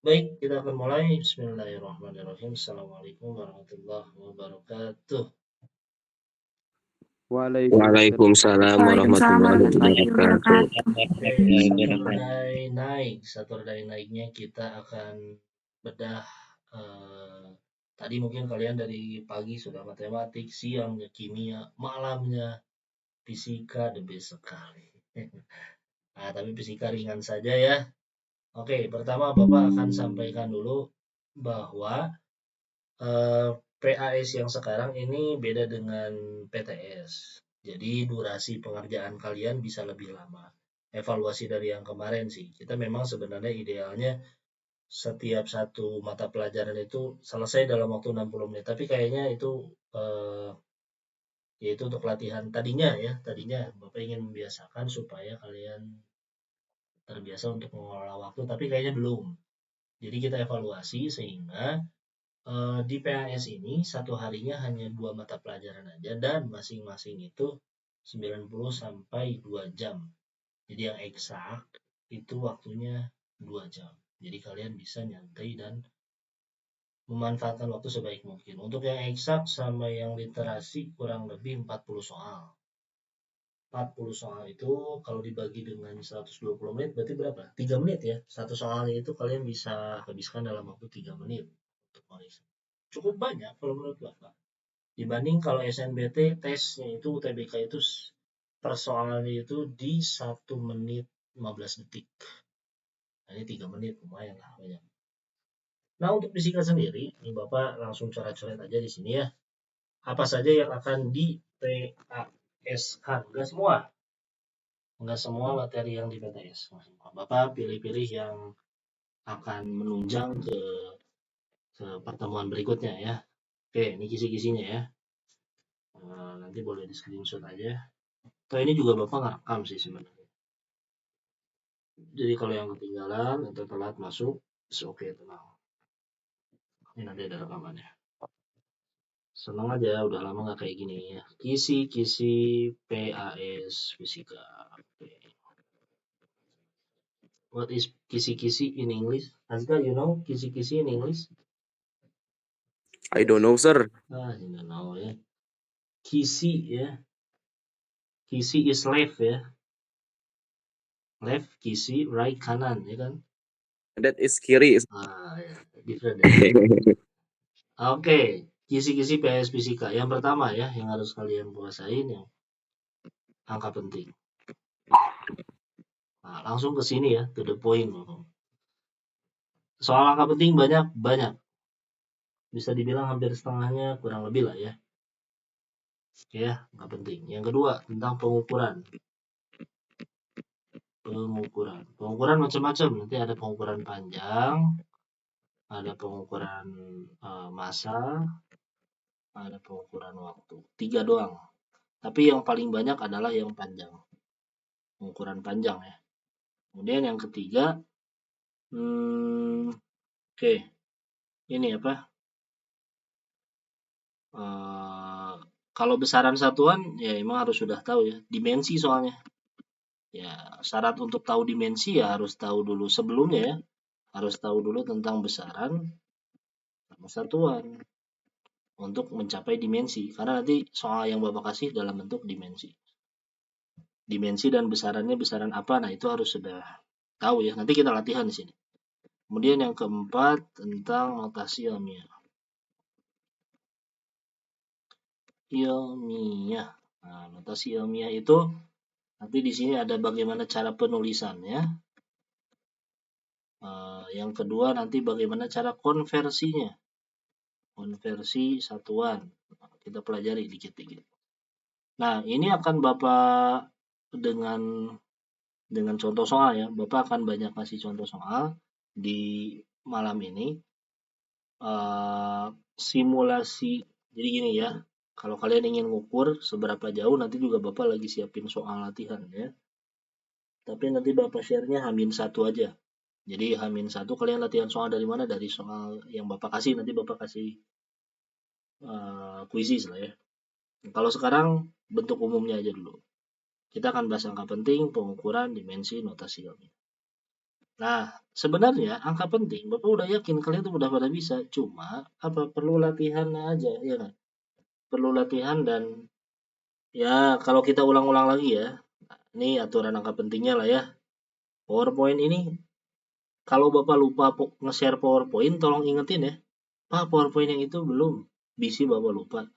Baik, kita akan mulai. Bismillahirrahmanirrahim. Assalamualaikum warahmatullahi wabarakatuh. Waalaikumsalam Waalaikumsalam warahmatullahi warahmatullahi wabarakatuh. wabarakatuh. Oke, Saturday naiknya kita akan bedah. eh, Tadi mungkin kalian dari pagi sudah matematik, siangnya kimia, malamnya fisika, the best sekali. Nah, tapi fisika ringan saja ya. Oke, pertama Bapak akan sampaikan dulu bahwa PAS yang sekarang ini beda dengan PTS. Jadi durasi pengerjaan kalian bisa lebih lama. Evaluasi dari yang kemarin sih, kita memang sebenarnya idealnya setiap satu mata pelajaran itu selesai dalam waktu 60 menit. Tapi kayaknya itu yaitu untuk latihan tadinya Bapak ingin membiasakan supaya kalian terbiasa untuk mengelola waktu, tapi kayaknya belum. Jadi kita evaluasi sehingga di PAS ini satu harinya hanya 2 mata pelajaran aja dan masing-masing itu 90 sampai 2 jam. Jadi yang eksak itu waktunya 2 jam. Jadi kalian bisa nyantai dan memanfaatkan waktu sebaik mungkin. Untuk yang eksak sama yang literasi kurang lebih 40 soal. 40 soal itu kalau dibagi dengan 120 menit berarti berapa? 3 menit ya. Satu soalnya itu kalian bisa habiskan dalam waktu 3 menit untuk menulis. Cukup banyak kalau menurut Bapak. Dibanding kalau SNBT tesnya itu UTBK itu persoalannya itu di 1 menit 15 detik. Nah, ini 3 menit lumayan lah banyak. Nah, untuk fisika sendiri, ini Bapak langsung coret-coret aja di sini ya. Apa saja yang akan di PAS-kan? Enggak semua materi yang di PTS. Bapak pilih-pilih yang akan menunjang ke pertemuan berikutnya ya. Oke, ini kisi-kisinya ya. Nanti boleh di screenshot aja. Atau ini juga Bapak ngerekam sih sebenarnya. Jadi kalau yang ketinggalan atau telat masuk, oke, tenang. Ini nanti ada rekamannya. Senang aja, udah lama nggak kayak gini ya. Kisi-kisi PAS Fisika. Okay. What is kisi-kisi in English? Azka, you know kisi-kisi in English? I don't know, sir. You don't know ya. Kisi ya. Kisi is left ya. Left, kisi, right, kanan ya kan? That is kiri. Ya. Different ya. Oke, kisi-kisi PAS Fisika. Yang pertama ya, yang harus kalian kuasain yang angka penting. Nah, langsung ke sini ya, to the point. Soal angka penting banyak. Bisa dibilang hampir setengahnya kurang lebih lah ya. Oke ya, angka penting. Yang kedua, tentang pengukuran. Pengukuran macam-macam. Nanti ada pengukuran panjang, ada pengukuran massa, ada pengukuran waktu. 3 doang. Tapi yang paling banyak adalah yang panjang. Pengukuran panjang ya. Kemudian yang ketiga, oke. Ini apa? Kalau besaran satuan ya emang harus sudah tahu ya. Dimensi soalnya. Ya, syarat untuk tahu dimensi ya harus tahu dulu sebelumnya ya. Harus tahu dulu tentang besaran sama satuan untuk mencapai dimensi. Karena nanti soal yang Bapak kasih dalam bentuk dimensi. Dimensi dan besarannya besaran apa? Nah, itu harus sudah tahu ya. Nanti kita latihan di sini. Kemudian yang keempat tentang notasi ilmiah. Nah, notasi ilmiah itu nanti di sini ada bagaimana cara penulisannya. Yang kedua nanti bagaimana cara konversinya. Konversi satuan. Kita pelajari dikit-dikit. Nah, ini akan Bapak dengan contoh soal ya. Bapak akan banyak kasih contoh soal di malam ini. Simulasi. Jadi gini ya. Kalau kalian ingin ngukur seberapa jauh nanti juga Bapak lagi siapin soal latihan ya. Tapi nanti Bapak share-nya H-1 aja. Jadi H-1 kalian latihan soal dari mana? Dari soal yang Bapak kasih. Nanti Bapak kasih kuisis lah ya. Kalau sekarang bentuk umumnya aja dulu. Kita akan bahas angka penting, pengukuran, dimensi, notasi ilmiah. Nah, sebenarnya angka penting, Bapak udah yakin kalian tuh udah pada bisa, cuma apa perlu latihan aja, ya kan? Perlu latihan dan ya kalau kita ulang-ulang lagi ya. Ini aturan angka pentingnya lah ya. PowerPoint ini kalau Bapak lupa nge-share PowerPoint tolong ingetin ya. Pak, PowerPoint yang itu belum. Bisi Bapak lupa.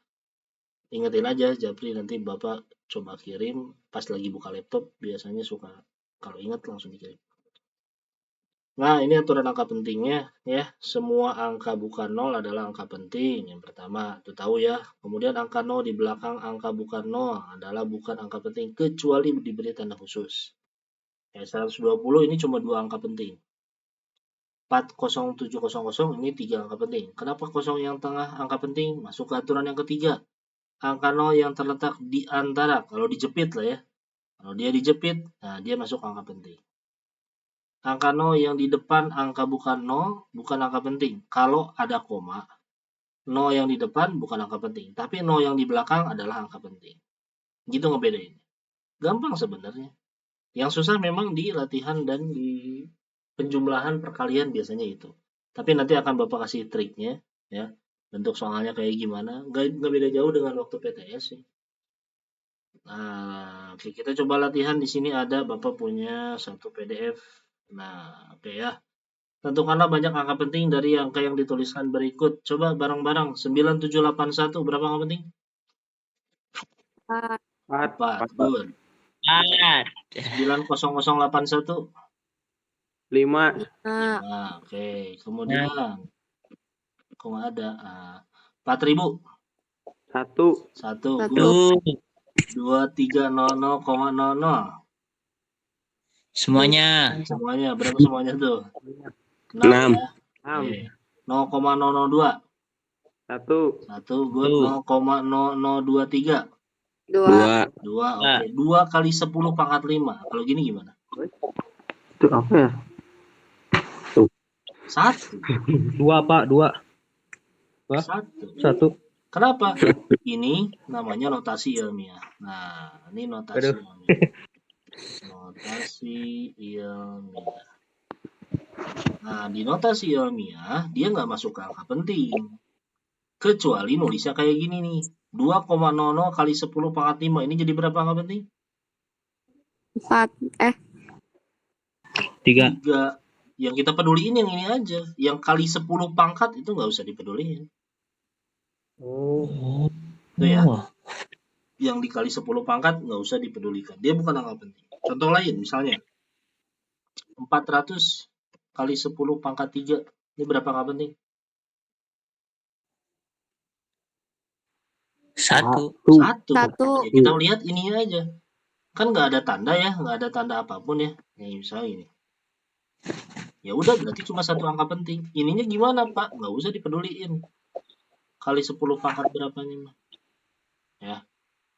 Ingetin aja Japri nanti Bapak coba kirim pas lagi buka laptop biasanya suka kalau ingat langsung dikirim. Nah, ini aturan angka pentingnya ya. Semua angka bukan 0 adalah angka penting. Yang pertama, itu tahu ya. Kemudian angka 0 di belakang angka bukan 0 adalah bukan angka penting kecuali diberi tanda khusus. Kayak 120 ini cuma 2 angka penting. 40700 ini 3 angka penting. Kenapa kosong yang tengah angka penting? Masuk ke aturan yang ketiga. Angka 0 yang terletak di antara, kalau dijepit lah ya. Kalau dia dijepit, nah dia masuk angka penting. Angka 0 yang di depan angka bukan 0, bukan angka penting. Kalau ada koma, 0 yang di depan bukan angka penting. Tapi 0 yang di belakang adalah angka penting. Gitu ngebedain. Gampang sebenarnya. Yang susah memang di latihan dan di penjumlahan perkalian biasanya itu. Tapi nanti akan Bapak kasih triknya ya. Bentuk soalnya kayak gimana. Nggak beda jauh dengan waktu PTS sih. Nah, oke, kita coba latihan di sini ada Bapak punya satu PDF. Nah, oke ya. Tentukanlah banyak angka penting dari angka yang dituliskan berikut. Coba bareng-bareng. 9781 berapa angka penting? 4. Good. 90081. 5. 5. Oke. Kemudian kok nggak ada? 4.000. 1. 1. Good. 2300,00. Semuanya. Semuanya. Berapa semuanya tuh? 6 6. ya. Oke. 0,002. 1. 1. Good. 0,0023. 2. 2. Oke. 2 kali 10 pangkat 5. Kalau gini gimana? Itu apa ya? 1. 2 Pak, 2. 1. 1. Kenapa? Ini namanya notasi ilmiah. Nah, ini notasi ilmiah. Notasi ilmiah. Nah, di notasi ilmiah, dia nggak masuk ke angka penting. Kecuali nulisnya kayak gini nih. 2,00 kali 10 pangkat 5. Ini jadi berapa angka penting? 3. 3. Yang kita peduliin yang ini aja. Yang kali 10 pangkat itu nggak usah dipeduliin. Oh. Itu ya. Yang dikali 10 pangkat nggak usah dipedulikan. Dia bukan angka penting. Contoh lain misalnya. 400 kali 10 pangkat 3. Ini berapa angka penting? 1. 1. Ya, kita lihat ini aja. Kan nggak ada tanda ya. Nggak ada tanda apapun ya. Nih misalnya ini. Ya udah berarti cuma 1 angka penting. Ininya gimana Pak? Nggak usah dipeduliin. Kali 10 pangkat berapanya? Ya.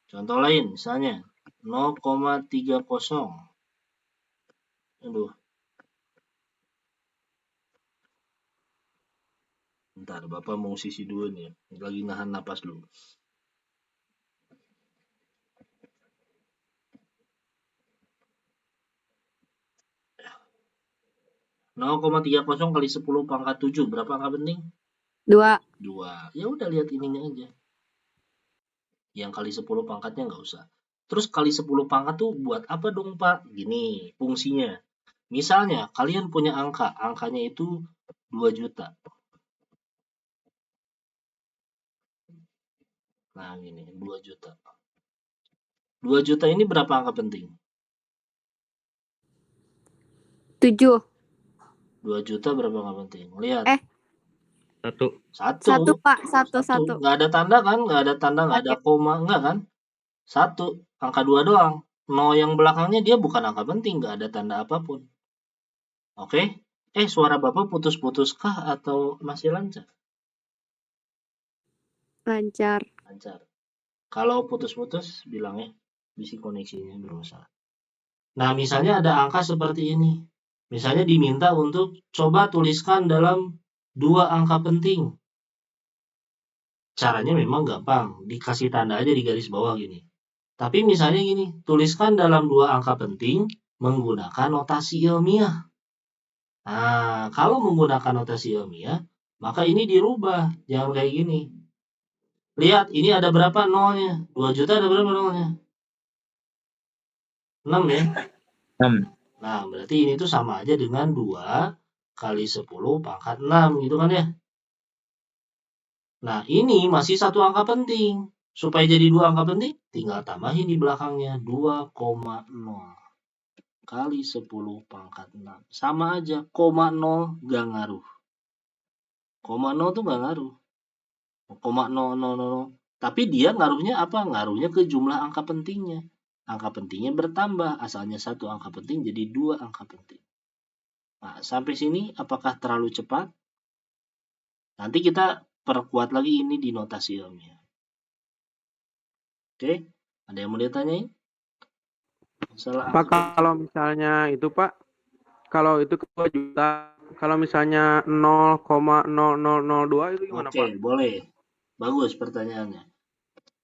Contoh lain misalnya 0,30. Aduh. Bentar, Bapak mau sisi dulu nih. Lagi nahan napas dulu. (0,30 kali 10 pangkat 7 berapa angka penting? 2. 2. Ya udah lihat ininya aja. Yang kali 10 pangkatnya nggak usah. Terus kali 10 pangkat tuh buat apa dong Pak? Gini fungsinya. Misalnya kalian punya angkanya itu 2 juta. Nah gini 2 juta. 2 juta ini berapa angka penting? 7. 2 juta berapa angka penting? Lihat. 1. 1 Pak, 1. Nggak ada tanda kan? Nggak ada tanda, nggak ada koma, nggak kan? 1. Angka 2 doang. 0 yang belakangnya dia bukan angka penting, nggak ada tanda apapun. Oke? Suara Bapak putus-putus kah atau masih lancar? Lancar. Lancar. Kalau putus-putus bilang ya, bisi koneksinya bermasalah. Nah, misalnya ada angka seperti ini. Misalnya diminta untuk coba tuliskan dalam 2 angka penting. Caranya memang gampang, dikasih tanda aja di garis bawah gini. Tapi misalnya gini, tuliskan dalam 2 angka penting menggunakan notasi ilmiah. Nah, kalau menggunakan notasi ilmiah, maka ini dirubah. Jangan kayak gini. Lihat, ini ada berapa nolnya? 2 juta ada berapa nolnya? 6 ya? 6. Nah, berarti ini tuh sama aja dengan 2 kali 10 pangkat 6 gitu kan ya? Nah, ini masih satu angka penting. Supaya jadi 2 angka penting, tinggal tambahin di belakangnya 2,0 kali 10 pangkat 6. Sama aja, koma 0 gak ngaruh. Koma 0 tuh gak ngaruh. Koma 000. Tapi dia ngaruhnya apa? Ngaruhnya ke jumlah angka pentingnya. Angka pentingnya bertambah. Asalnya satu angka penting jadi 2 angka penting. Nah, sampai sini apakah terlalu cepat? Nanti kita perkuat lagi ini di notasi ilmiah. Oke, ada yang mau ditanyain? Masalah Pak, kalau misalnya itu Pak, kalau itu ke 2 juta, kalau misalnya 0,0002 itu gimana Oke, Pak? boleh. Bagus pertanyaannya.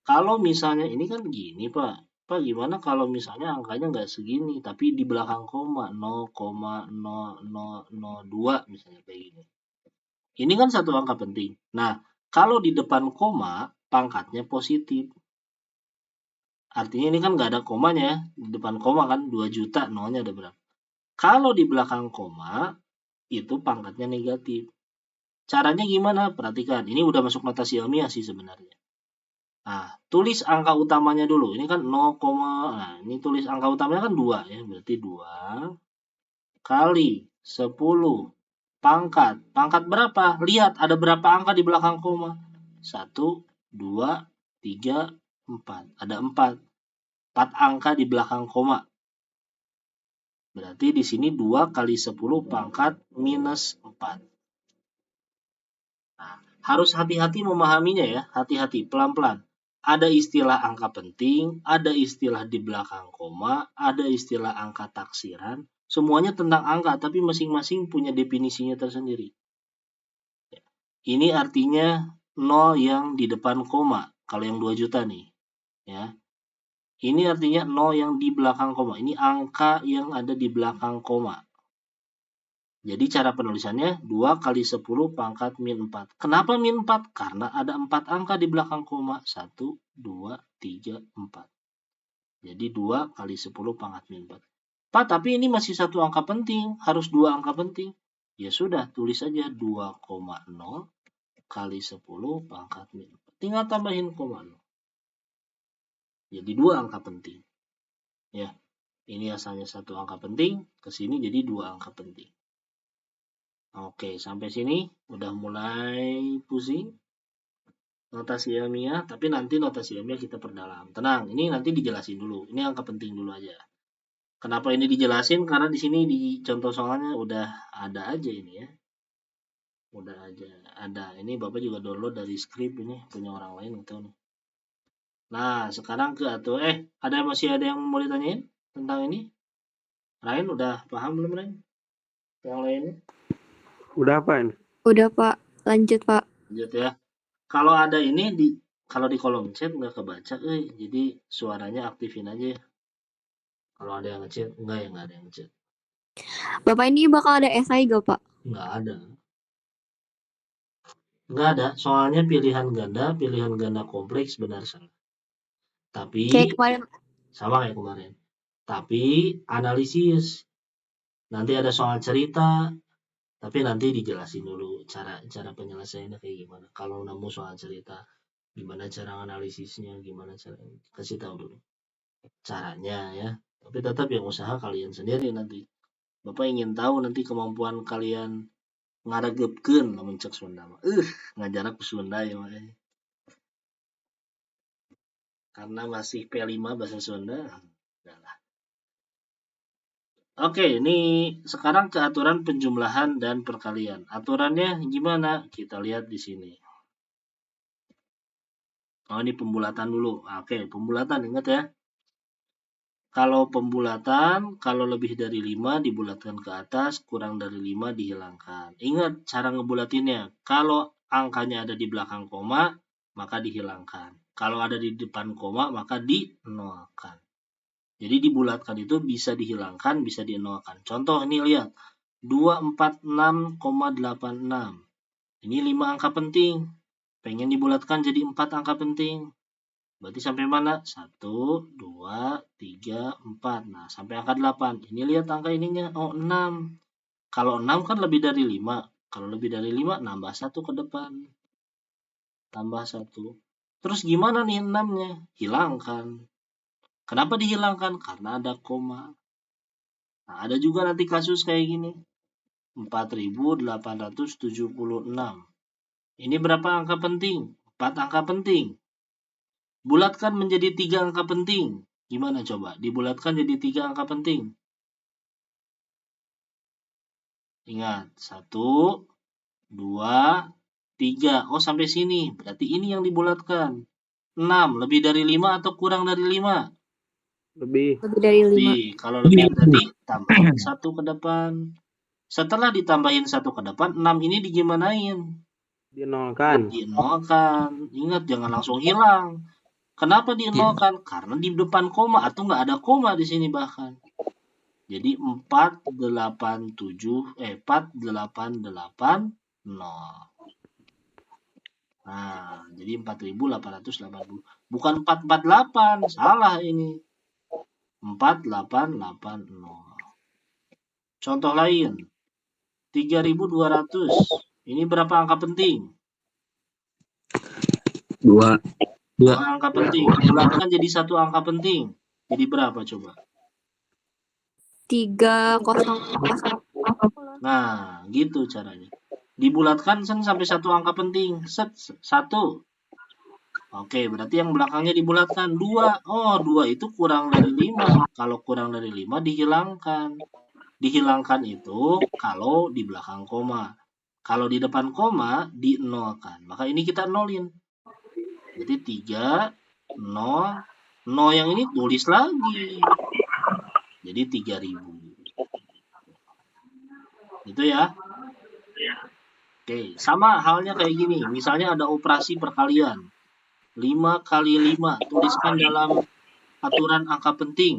Kalau misalnya ini kan gini Pak. Pak, gimana kalau misalnya angkanya nggak segini, tapi di belakang koma 0,0002 misalnya kayak gini. Ini kan satu angka penting. Nah, kalau di depan koma, pangkatnya positif. Artinya ini kan nggak ada komanya. Di depan koma kan 2 juta, nolnya ada berapa. Kalau di belakang koma, itu pangkatnya negatif. Caranya gimana? Perhatikan, ini udah masuk notasi ilmiah sih sebenarnya. Nah, tulis angka utamanya dulu. Ini kan 0, nah ini tulis angka utamanya kan 2 ya. Berarti 2 kali 10 pangkat. Pangkat berapa? Lihat ada berapa angka di belakang koma. 1, 2, 3, 4. Ada 4. 4 angka di belakang koma. Berarti di sini 2 kali 10 pangkat minus 4. Nah, harus hati-hati memahaminya ya. Hati-hati, pelan-pelan. Ada istilah angka penting, ada istilah di belakang koma, ada istilah angka taksiran. Semuanya tentang angka, tapi masing-masing punya definisinya tersendiri. Ini artinya 0 yang di depan koma, kalau yang 2 juta nih. Ya. Ini artinya 0 yang di belakang koma. Ini angka yang ada di belakang koma. Jadi cara penulisannya 2 kali 10 pangkat min 4. Kenapa min 4? Karena ada 4 angka di belakang koma. 1, 2, 3, 4. Jadi 2 kali 10 pangkat min 4. Pak, tapi ini masih satu angka penting. Harus 2 angka penting. Ya sudah, tulis saja 2,0 kali 10 pangkat min 4. Tinggal tambahin koma 0. Jadi 2 angka penting. Ya, ini asalnya satu angka penting, ke sini jadi 2 angka penting. Oke, sampai sini udah mulai pusing notasi ilmiah, tapi nanti notasi ilmiah kita perdalam. Tenang, ini nanti dijelasin dulu. Ini angka penting dulu aja. Kenapa ini dijelasin? Karena di sini di contoh soalnya udah ada aja ini ya. Udah aja ada. Ini Bapak juga download dari Script ini, punya orang lain gitu nih. Nah, sekarang ke atau masih ada yang mau ditanyain tentang ini? Ryan udah paham belum, Ryan? Yang lainnya? Udah Pak ini? Udah Pak, lanjut Pak. Lanjut ya. Kalau ada ini kalau di kolom chat nggak kebaca, jadi suaranya aktifin aja. Kalau ada yang ngechat, nggak ada yang ngechat. Bapak ini bakal ada esai gak Pak? Nggak ada. Nggak ada, soalnya pilihan ganda kompleks benar salah. Tapi Kayak kemarin. sama kayak kemarin. Tapi analisis. Nanti ada soal cerita, tapi nanti dijelasin dulu cara penyelesaiannya kayak gimana. Kalau nemu soal cerita, gimana cara analisisnya, gimana cara kasih tahu dulu caranya ya. Tapi tetap yang usaha kalian sendiri nanti. Bapak ingin tahu nanti kemampuan kalian ngaregepkeun lamun cek Sunda mah. Ngajarak ku Sunda ya mah. Karena masih P5 bahasa Sunda. Udahlah. Oke, ini sekarang ke aturan penjumlahan dan perkalian. Aturannya gimana? Kita lihat di sini. Oh, ini pembulatan dulu. Oke, pembulatan ingat ya. Kalau pembulatan, kalau lebih dari 5 dibulatkan ke atas, kurang dari 5 dihilangkan. Ingat cara ngebulatinnya. Kalau angkanya ada di belakang koma, maka dihilangkan. Kalau ada di depan koma, maka dinolkan. Jadi dibulatkan itu bisa dihilangkan, bisa dinolkan. Contoh ini lihat. 246,86. Ini 5 angka penting. Pengen dibulatkan jadi 4 angka penting. Berarti sampai mana? 1, 2, 3, 4. Nah, sampai angka 8. Ini lihat angka ininya. Oh, 6. Kalau 6 kan lebih dari 5. Kalau lebih dari 5, nambah 1 ke depan. Tambah 1. Terus gimana nih 6-nya? Hilangkan. Kenapa dihilangkan? Karena ada koma. Nah, ada juga nanti kasus kayak gini. 4.876. Ini berapa angka penting? 4 angka penting. Bulatkan menjadi 3 angka penting. Gimana coba? Dibulatkan jadi 3 angka penting. Ingat, 1, 2, 3. Oh, sampai sini. Berarti ini yang dibulatkan. 6, lebih dari 5 atau kurang dari 5? Lebih. Lebih dari 5. Lebih. Kalau lebih berarti tambahin 1 ke depan. Setelah ditambahin 1 ke depan, 6 ini digimanain? Dinolkan. Dinolkan. Ingat, jangan langsung hilang. Kenapa dinolkan? Karena di depan koma atau nggak ada koma di sini bahkan. Jadi 4880. Nah, jadi 4.880. Bukan 448, salah ini. 4880. Contoh lain. 3.200. Ini berapa angka penting? 2. 2 angka penting. Bulatkan jadi 1 angka penting. Jadi berapa coba? 3,0. Nah, gitu caranya. Dibulatkan sampai 1 angka penting. 1. Oke, berarti yang belakangnya dibulatkan 2. Oh, 2 itu kurang dari 5. Kalau kurang dari 5 dihilangkan. Dihilangkan itu kalau di belakang koma. Kalau di depan koma dinolkan. Maka ini kita nolin. Berarti 3, 0. 0 yang ini tulis lagi. Jadi 3.000. Gitu ya. Oke, sama halnya kayak gini. Misalnya ada operasi perkalian. 5 kali 5. Tuliskan dalam aturan angka penting.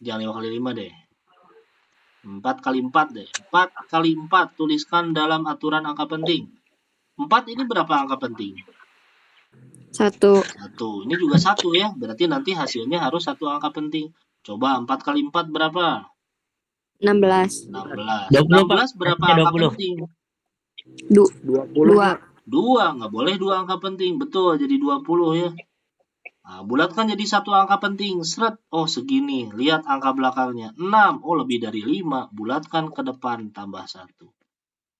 Jangan 5 kali 5 deh. 4 kali 4 deh. 4 kali 4. Tuliskan dalam aturan angka penting. 4 ini berapa angka penting? 1. 1. Ini juga 1 ya. Berarti nanti hasilnya harus 1 angka penting. Coba 4 kali 4 berapa? 16. 16. 20, Pak. 16 berapa Hasilnya angka 20. penting? 20. 2. Nggak boleh 2 angka penting. Betul, jadi 20 ya. Nah, bulatkan jadi 1 angka penting. Seret. Oh, segini. Lihat angka belakangnya. 6. Oh, lebih dari 5. Bulatkan ke depan. Tambah 1.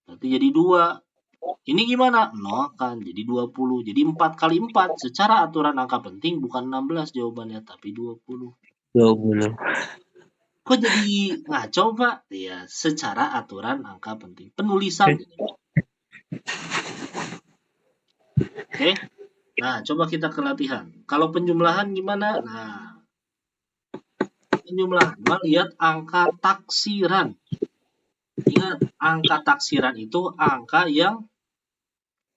Berarti jadi 2. Ini gimana? Nolkan. Jadi 20. Jadi 4 kali 4. Secara aturan angka penting bukan 16 jawabannya. Tapi 20. 20. Kok jadi ngaco, Pak? Ya, secara aturan angka penting. Penulisan. Oke. Nah, coba kita ke latihan. Kalau penjumlahan gimana? Nah, penjumlahan. Lihat angka taksiran. Ingat, angka taksiran itu angka yang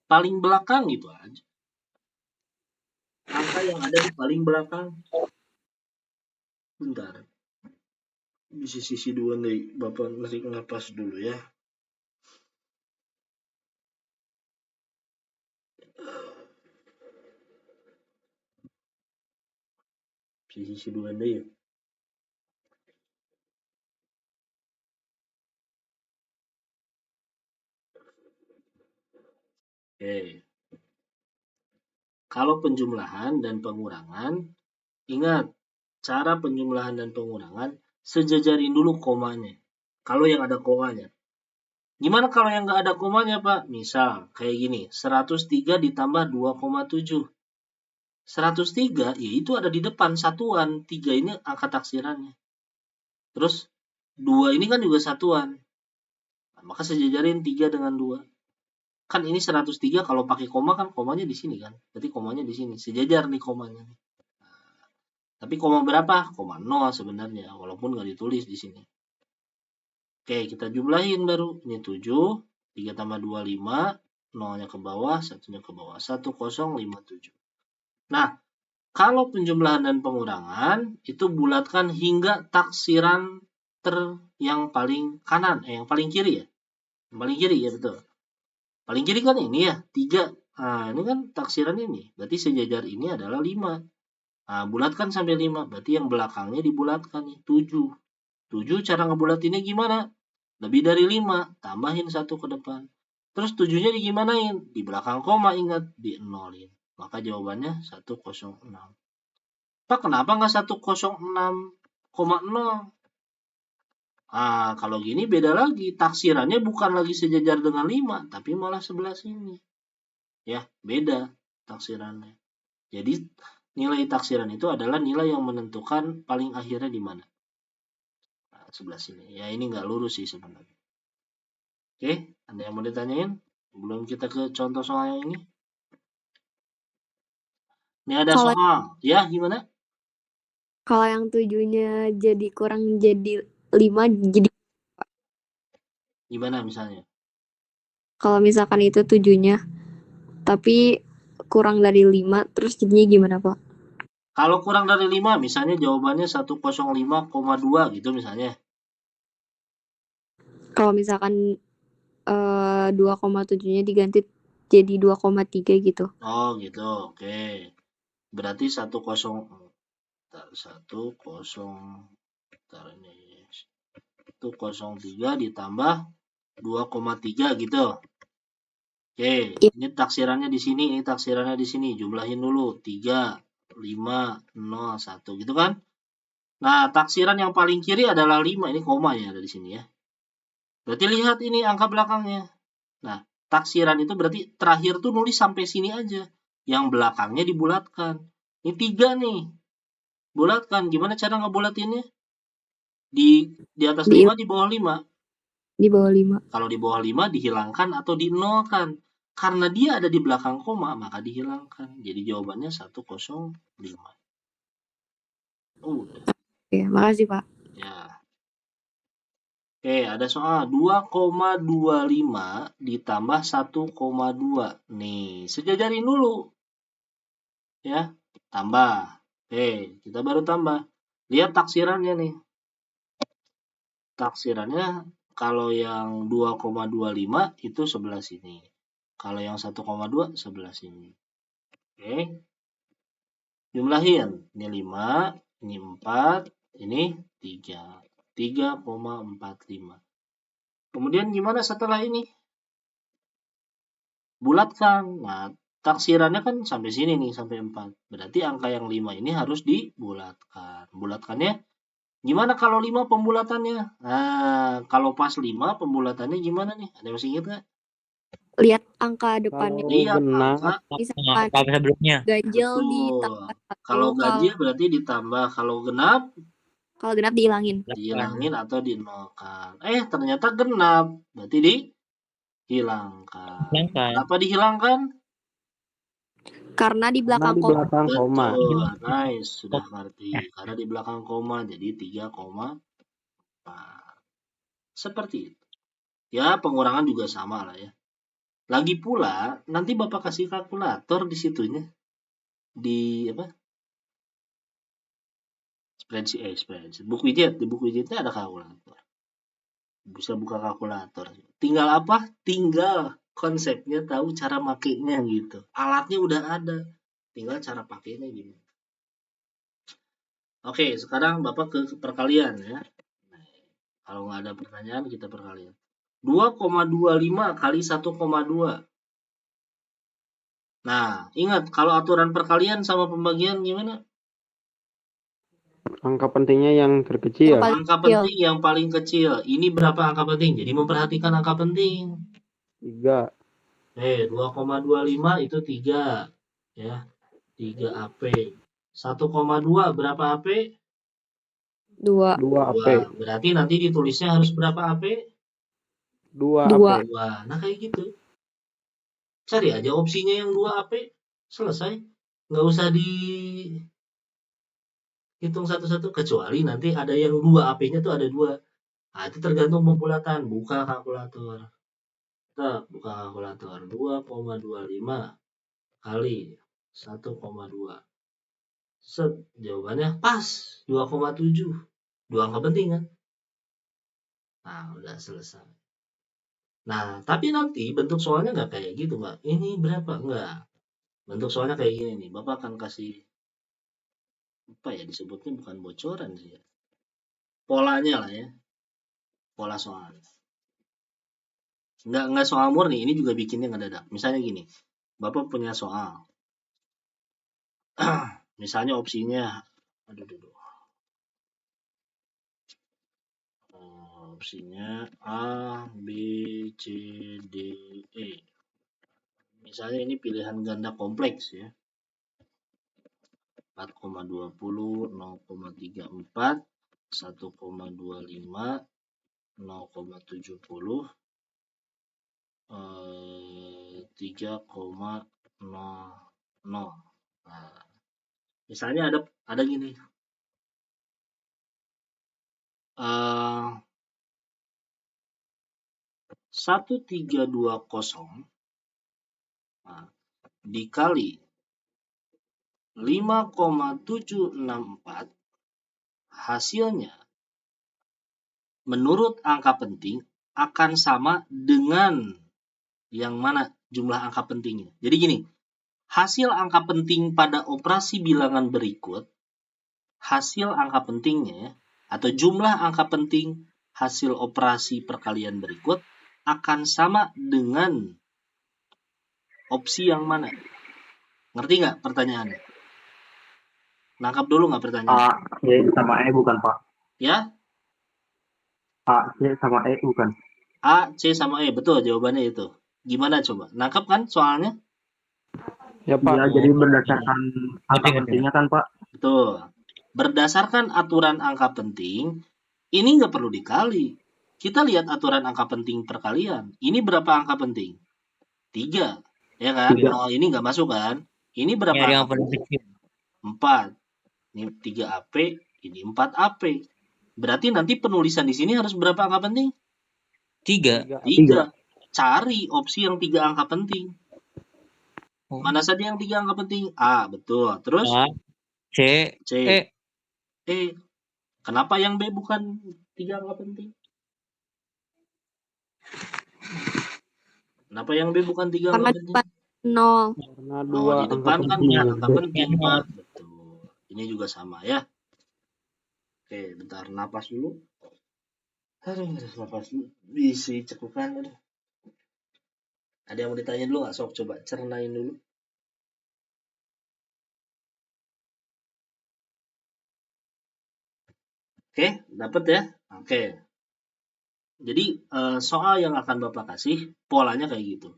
paling belakang itu aja. Angka yang ada di paling belakang. Bentar. Di sisi dua nih, Bapak narik napas dulu ya. Sisi dua nih. Oke. Kalau penjumlahan dan pengurangan, ingat, cara penjumlahan dan pengurangan, sejajarin dulu komanya. Kalau yang ada komanya. Gimana kalau yang nggak ada komanya, Pak? Misal, kayak gini, 103 ditambah 2,7. 103, ya itu ada di depan satuan. 3 ini angka taksirannya. Terus, 2 ini kan juga satuan. Nah, maka sejajarin 3 dengan 2. Kan ini 103 kalau pakai koma kan komanya di sini kan. Berarti komanya di sini. Sejajar nih komanya. Nah, tapi koma berapa? Koma 0 sebenarnya. Walaupun nggak ditulis di sini. Oke, kita jumlahin baru. Ini 7. 3 tambah 2, 5. 0-nya ke bawah, 1-nya ke bawah. 1057. Nah, kalau penjumlahan dan pengurangan, itu bulatkan hingga taksiran yang paling kanan, yang paling kiri ya. Yang paling kiri ya, betul. Paling kiri kan ini ya, 3. Nah, ini kan taksiran ini. Berarti sejajar ini adalah 5. Nah, bulatkan sampai 5. Berarti yang belakangnya dibulatkan nih, 7. 7 cara ngebulatinnya gimana? Lebih dari 5, tambahin 1 ke depan. Terus 7-nya digimanain? Di belakang koma, ingat, di nolin. Maka jawabannya 106. Pak, kenapa nggak 106,0? Kalau gini beda lagi. Taksirannya bukan lagi sejajar dengan 5, tapi malah sebelah sini. Ya, beda taksirannya. Jadi, nilai taksiran itu adalah nilai yang menentukan paling akhirnya di mana. Nah, sebelah sini. Ya, ini nggak lurus sih sebenarnya. Oke, ada yang mau ditanyain? Belum kita ke contoh soal yang ini. Ini ada Kalau soal. Ya, gimana? kalau yang 7-nya jadi kurang jadi 5, jadi Gimana misalnya? kalau misalkan itu 7-nya tapi kurang dari 5, terus jadinya gimana, Pak? Kalau kurang dari 5, misalnya jawabannya 105,2 gitu misalnya. Kalau misalkan 2,7-nya diganti jadi 2,3 gitu. Oh, gitu. Oke. Berarti 10 bentar ini 103 ditambah 2,3 gitu. Oke, Iya. ini taksirannya di sini, ini taksirannya di sini. Jumlahin dulu 3, 5, 0, 1 gitu kan? Nah, taksiran yang paling kiri adalah 5, ini koma ya ada di sini ya. Berarti lihat ini angka belakangnya. Nah, taksiran itu berarti terakhir tuh nulis sampai sini aja. Yang belakangnya dibulatkan. Ini 3 nih. Bulatkan. Gimana cara ngebulatinnya? Di atas Di 5, di bawah 5. di bawah 5. Kalau di bawah 5 dihilangkan atau dinolkan. Karena dia ada di belakang koma, maka dihilangkan. Jadi jawabannya 105. Udah. Oke, makasih, Pak. Ya. Oke, ada soal 2,25 ditambah 1,2. Nih, sejajarin dulu. Ya, tambah. Oke, kita baru tambah. Lihat taksirannya nih. Taksirannya kalau yang 2,25 itu sebelah sini. Kalau yang 1,2 sebelah sini. Oke. Jumlahin. Ini 5, ini 4, ini 3. 3,45. Kemudian gimana setelah ini? Bulatkan. Nah, taksirannya kan sampai sini nih, sampai 4. Berarti angka yang 5 ini harus dibulatkan. Bulatkannya gimana kalau 5 pembulatannya? Nah, kalau pas 5 pembulatannya gimana nih? Ada yang masih ingat nggak? Lihat angka depannya. Kalau Lihat genap, angka. Misalkan Apa sebelumnya? ganjil Betul. ditambah 1, Kalau ganjil berarti ditambah. Kalau genap kalau genap dihilangin. dihilangin atau dinolkan. Ternyata genap. Berarti dihilangkan. Hilangkan. Kenapa dihilangkan? Karena di karena belakang di koma. belakang koma. Betul. Nice. Sudah ngerti. Karena di belakang koma jadi 3,4. Seperti itu. Ya, pengurangan juga sama lah ya. Lagi pula, nanti Bapak kasih kalkulator di situnya. Di apa? Spreadsheet. Buku widget. Di buku widgetnya ada kalkulator. Bisa buka kalkulator. Tinggal apa? Tinggal konsepnya tahu cara makainya gitu. Alatnya udah ada. Tinggal cara pakainya gimana. Oke, sekarang Bapak ke perkalian ya. Kalau nggak ada pertanyaan, kita perkalian. 2,25 kali 1,2. Nah, ingat kalau aturan perkalian sama pembagian gimana? Angka pentingnya yang terkecil. Yang paling Angka kecil. penting yang paling kecil. Ini berapa angka penting? Jadi memperhatikan angka penting. 3. 2,25 itu 3. Ya, 3 AP. 1,2 berapa AP? 2. 2 AP. 2. Berarti nanti ditulisnya harus berapa AP? 2 2. AP. 2. Nah, kayak gitu. Cari aja opsinya yang 2 AP. Selesai. Nggak usah dihitung satu-satu. Kecuali nanti ada yang 2 AP-nya tuh ada 2. Nah, itu tergantung pembulatan. Buka kalkulator. Kita buka kalkulator. 2,25 kali 1,2. Set, jawabannya pas. 2,7. 2 angka penting kan? Nah, udah selesai. Nah, tapi nanti bentuk soalnya nggak kayak gitu, Mbak. Ini berapa? Enggak. Bentuk soalnya kayak gini nih. Bapak akan kasih, apa ya, disebutnya bukan bocoran sih ya. Polanya lah ya. Pola soal. Nggak soal murni, ini juga bikinnya ngedadak. Misalnya gini, Bapak punya soal. Misalnya opsinya, aduh. Opsinya A, B, C, D, E. Misalnya ini pilihan ganda kompleks ya. 4,20, 0,34, 1,25, 0,70, 3,00. Nah, misalnya ada gini. 1320 dikali 5,764 hasilnya menurut angka penting akan sama dengan yang mana jumlah angka pentingnya. Jadi gini, hasil angka penting pada operasi bilangan berikut, hasil angka pentingnya atau jumlah angka penting hasil operasi perkalian berikut akan sama dengan opsi yang mana? Ngerti nggak pertanyaannya? Nangkap dulu nggak pertanyaannya? A, C sama E bukan, Pak. Ya? A, C sama E bukan. A, C, sama E. Betul jawabannya itu. Gimana coba? Nangkap kan soalnya? Ya Pak. Iya, jadi berdasarkan angka pentingnya kan, Pak. Betul. Berdasarkan aturan angka penting, ini nggak perlu dikali. Kita lihat aturan angka penting perkalian. Ini berapa angka penting? 3. Ya kan? 3. Oh, ini nggak masuk kan? Ini berapa Nyari yang angka paling penting? kecil. 4. Ini 3 AP, ini 4 AP. Berarti nanti penulisan di sini harus berapa angka penting? 3. 3. Cari opsi yang 3 angka penting. Oh. Mana saja yang 3 angka penting? A, betul. Terus A, C, E. E. Kenapa yang B bukan 3 angka penting? Kenapa yang B bukan 3 Karena angka penting? depan 0. Karena Oh, dua di depan kan penting. angka penting, Pak. Betul. Ini juga sama ya. Oke, bentar napas dulu. Aduh, napas dulu. Bisi cekukan. Aduh. Ada yang mau ditanya dulu nggak? Sok, coba cernain dulu. Oke, dapat ya? Oke. Jadi soal yang akan Bapak kasih polanya kayak gitu.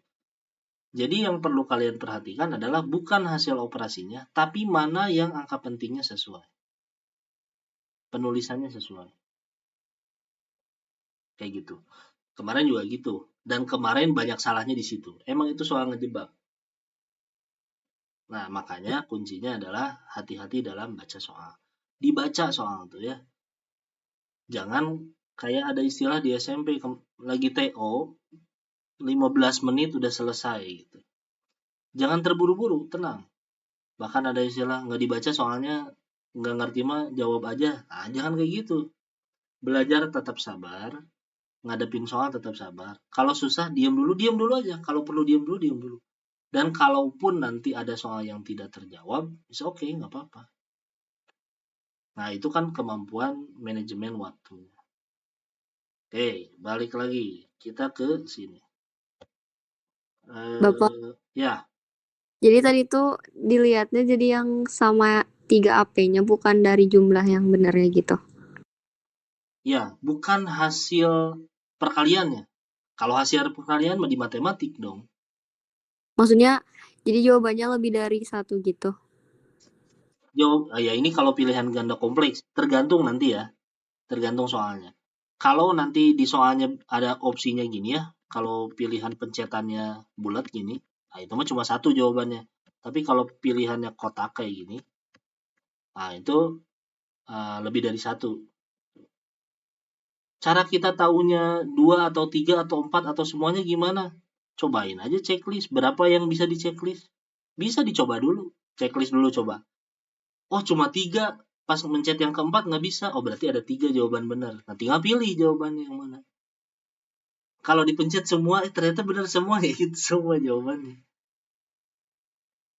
Jadi yang perlu kalian perhatikan adalah bukan hasil operasinya, tapi mana yang angka pentingnya sesuai. Penulisannya sesuai. Kayak gitu. Kemarin juga gitu. Dan kemarin banyak salahnya di situ. Emang itu soal ngejebak. Nah, makanya kuncinya adalah hati-hati dalam baca soal. Dibaca soal tuh ya. Jangan kayak ada istilah di SMP lagi TO 15 menit udah selesai gitu. Jangan terburu-buru, tenang. Bahkan ada istilah nggak dibaca soalnya nggak ngerti mah jawab aja. Nah, jangan kayak gitu. Belajar tetap sabar, ngadepin soal tetap sabar. Kalau susah diam dulu aja. Kalau perlu diam dulu. Dan kalaupun nanti ada soal yang tidak terjawab, it's okay, nggak apa-apa. Nah, itu kan kemampuan manajemen waktu. Oke, balik lagi. Kita ke sini. Bapak. Ya. Jadi tadi tuh dilihatnya jadi yang sama 3 AP-nya bukan dari jumlah yang benarnya gitu. Ya, bukan hasil perkaliannya. Kalau hasil perkalian mah di matematik dong. Maksudnya jadi jawabannya lebih dari 1 gitu. Ya ini kalau pilihan ganda kompleks, tergantung nanti ya. Tergantung soalnya. Kalau nanti di soalnya ada opsinya gini ya, kalau pilihan pencetannya bulat gini, nah itu mah cuma 1 jawabannya. Tapi kalau pilihannya kotak kayak gini, nah itu lebih dari 1. Cara kita tahunya 2 atau 3 atau 4 atau semuanya gimana? Cobain aja checklist. Berapa yang bisa di checklist? Bisa dicoba dulu. Checklist dulu coba. Oh cuma 3. Pas mencet yang keempat nggak bisa. Oh berarti ada 3 jawaban benar. Nah tinggal pilih jawabannya yang mana. kalau dipencet semua, ternyata benar semua ya gitu semua jawabannya.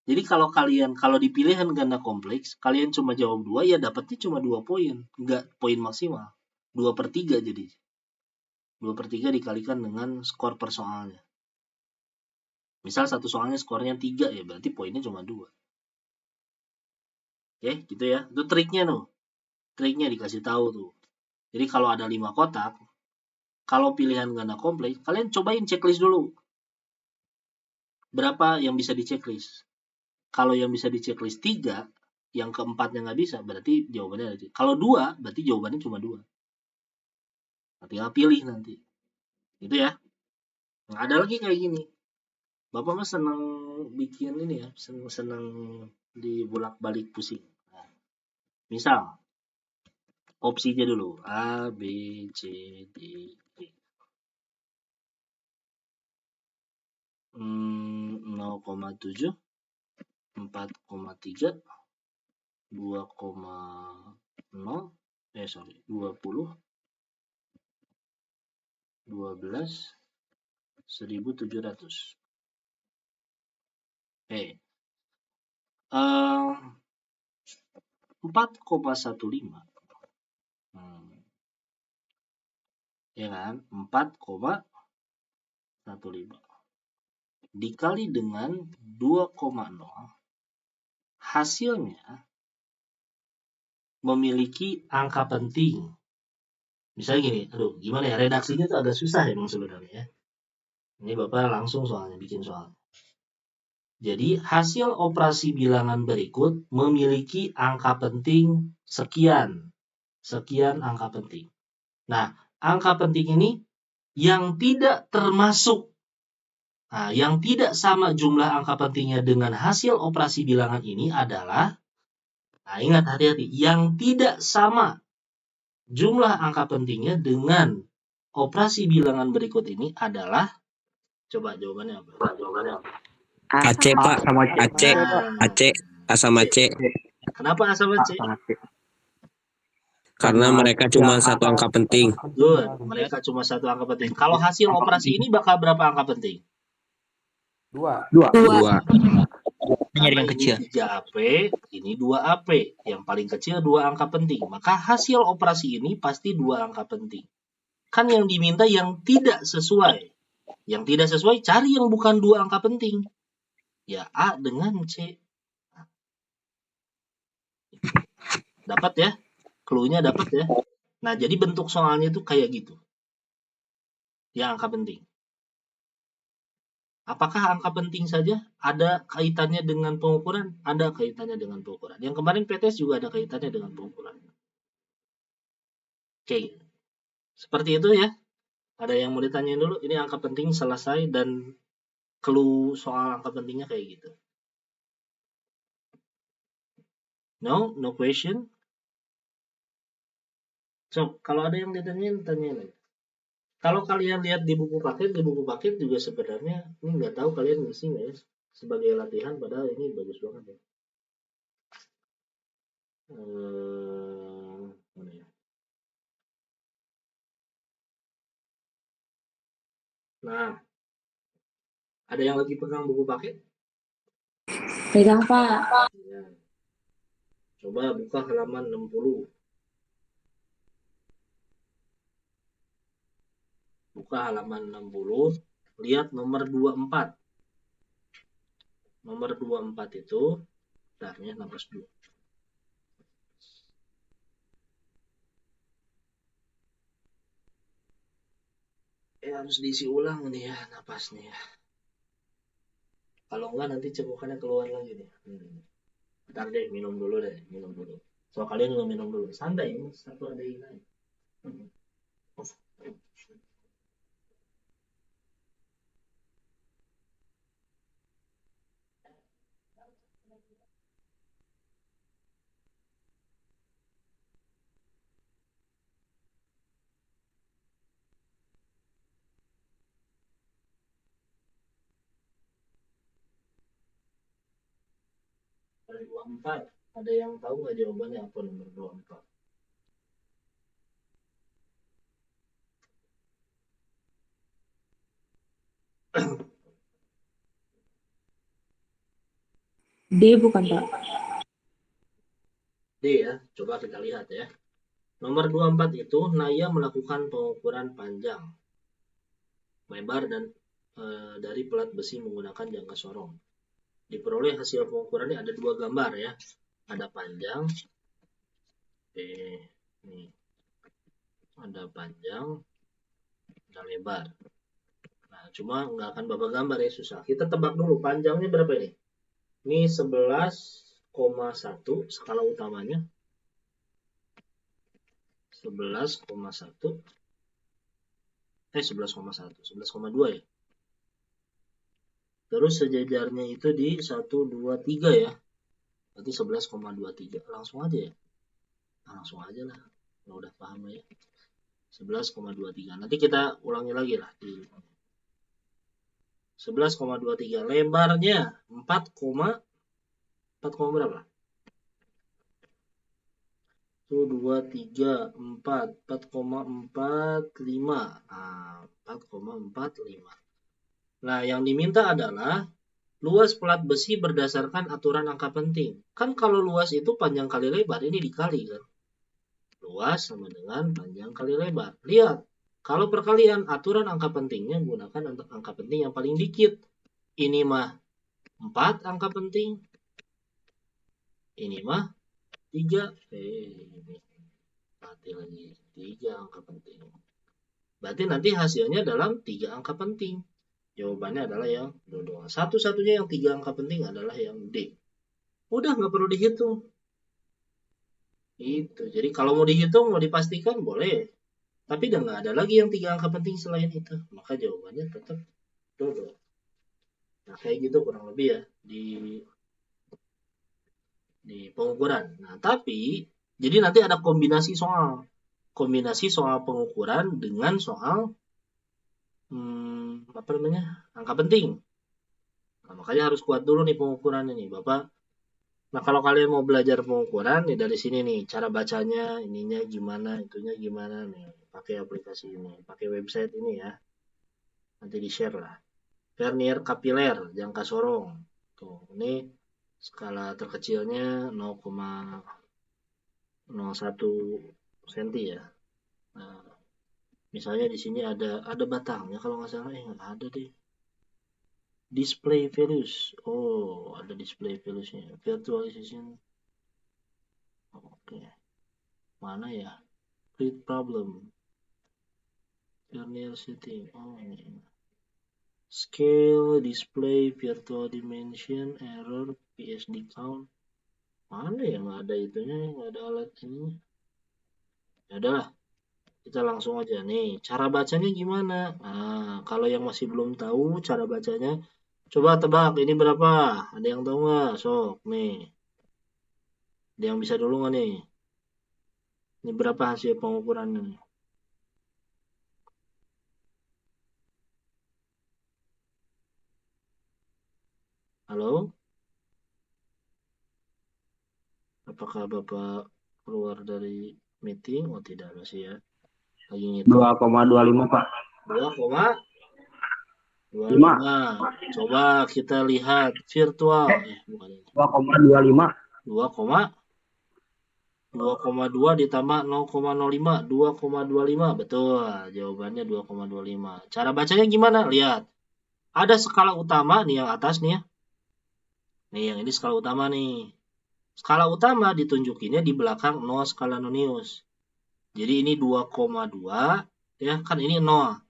Jadi kalau di pilihan ganda kompleks, kalian cuma jawab 2, ya dapatnya cuma 2 poin. Enggak poin maksimal. 2/3 jadi. 2/3 dikalikan dengan skor per soalnya. Misal satu soalnya skornya 3, ya berarti poinnya cuma 2. Oke, gitu ya. Itu triknya tuh. Triknya dikasih tahu tuh. Jadi kalau ada 5 kotak, kalau pilihan ganda kompleks, kalian cobain checklist dulu. Berapa yang bisa di checklist? Kalau yang bisa di checklist 3, yang keempatnya nggak bisa, berarti jawabannya ada. Kalau 2, berarti jawabannya cuma 2. Tinggal pilih nanti. Gitu ya. Nah, ada lagi kayak gini. Bapak mah senang bikin ini ya, senang dibolak-balik pusing. Nah, misal, opsinya dulu. A, B, C, D, E. 0,7, 4,3, 2,0, 20, 12, 1700. Oke. 4,15. Ya kan? 4,15 dikali dengan 2,0, hasilnya memiliki angka penting. Misalnya gini, aduh gimana ya, redaksinya tuh agak susah emang sebenarnya ya. Ini Bapak langsung soalnya bikin soal. Jadi hasil operasi bilangan berikut memiliki angka penting sekian. Sekian angka penting. Nah, angka penting ini yang tidak termasuk, nah, yang tidak sama jumlah angka pentingnya dengan hasil operasi bilangan ini adalah, nah ingat hati-hati, yang tidak sama jumlah angka pentingnya dengan operasi bilangan berikut ini adalah, coba jawabannya apa? AC, Pak. sama C. AC. AC. A sama C. Kenapa A sama C? Sama C. Karena mereka cuma satu angka penting. Good, mereka cuma satu angka penting. Kalau hasil operasi ini bakal berapa angka penting? 2. Nyari Karena yang ini kecil. 3AP, ini 2AP. Yang paling kecil 2 angka penting. Maka hasil operasi ini pasti 2 angka penting. Kan yang diminta yang tidak sesuai. Yang tidak sesuai, cari yang bukan 2 angka penting. Ya, A dengan C. Dapat ya? Clue-nya dapat ya? Nah, jadi bentuk soalnya itu kayak gitu. Ya, angka penting. Apakah angka penting saja ada kaitannya dengan pengukuran? Ada kaitannya dengan pengukuran. Yang kemarin PTS juga ada kaitannya dengan pengukuran. Oke, seperti itu ya. Ada yang mau ditanyain dulu? Ini angka penting selesai dan clue soal angka pentingnya kayak gitu. No? No question? So, kalau ada yang ditanyain, tanyain aja. Kalau kalian lihat di buku paket juga sebenarnya, ini nggak tahu kalian ngisi nggak ya, sebagai latihan, padahal ini bagus banget ya. Mana ya? Nah, ada yang lagi pegang buku paket? Pegang, Pak. Ya. Coba buka halaman 60. Buka halaman 60, lihat nomor 24. Nomor 24 itu, bentarnya napas dulu. Harus diisi ulang nih ya napasnya ya. Kalau enggak nanti cebokannya keluar lagi nih. Bentar deh, minum dulu. So kalian juga minum dulu. Santai, satu ada ini. Nomor 24. Ada yang tahu nggak jawabannya apa nomor 24? D bukan, Pak. D ya, coba kita lihat ya. Nomor 24 itu Naya melakukan pengukuran panjang, lebar dan dari pelat besi menggunakan jangka sorong. Diperoleh hasil pengukurannya ada dua gambar ya. Ada panjang, nih. Ada panjang, ada lebar. Nah, cuma nggak akan Bapak gambar ya, susah. Kita tebak dulu panjangnya berapa ini? Ini 11,1 skala utamanya. 11,1. 11,2 ya. Terus sejajarnya itu di 123 ya. Berarti 11,23. Langsung aja ya. Langsung aja lah. Udah paham ya. 11,23. Nanti kita ulangi lagi lah. 11,23. Lebarnya 4, berapa? 1, 2, 3, 4. 4,45. Nah, 4,45. Nah, yang diminta adalah luas pelat besi berdasarkan aturan angka penting. Kan kalau luas itu panjang kali lebar, ini dikali kan. Luas sama dengan panjang kali lebar. Lihat, kalau perkalian aturan angka pentingnya gunakan angka penting yang paling dikit. Ini mah 4 angka penting. Ini mah 3. Mati lagi. 3 angka penting. Berarti nanti hasilnya dalam 3 angka penting. Jawabannya adalah yang dua. Satu-satunya yang 3 angka penting adalah yang D. Udah nggak perlu dihitung. Itu. Jadi kalau mau dihitung, mau dipastikan boleh. Tapi udah nggak ada lagi yang 3 angka penting selain itu. Maka jawabannya tetap dodo. Nah kayak gitu kurang lebih ya di pengukuran. Nah tapi jadi nanti ada kombinasi soal pengukuran dengan soal angka penting. Nah, makanya harus kuat dulu nih pengukuran ini, Bapak. Nah, kalau kalian mau belajar pengukuran nih dari sini nih, cara bacanya, ininya gimana, itunya gimana nih. Pakai aplikasi ini, pakai website ini ya. Nanti di-share lah. Vernier kapiler, jangka sorong. Tuh, ini skala terkecilnya 0,01 cm ya. Nah, misalnya di sini ada batangnya kalau nggak salah, nggak ada deh. Display values. Oh, ada display values-nya. Virtualization. Oke. Mana ya? Create problem. Vernier setting. Oh, ini. Scale, display, virtual dimension, error, PSD count. Mana ya? Nggak ada itunya, nggak ada alat ini. Ya udahlah. Kita langsung aja nih. Cara bacanya gimana? Nah, kalau yang masih belum tahu cara bacanya, coba tebak ini berapa? Ada yang tahu nggak? Sok nih. Ada yang bisa dulu nggak nih? Ini berapa hasil pengukurannya nih? Halo? Apakah Bapak keluar dari meeting? Oh tidak, masih ya. Lagi ngitung. 2,25 Pak. 2,25. Coba kita lihat virtual. Bukan ini. 2,25. 2,2 ditambah 0,05. 2,25. Betul. Jawabannya 2,25. Cara bacanya gimana? Lihat. Ada skala utama nih yang atas nih ya. Nih yang ini skala utama nih. Skala utama ditunjukinnya di belakang 0 skala nonius. Jadi ini 2,2 ya kan ini 0.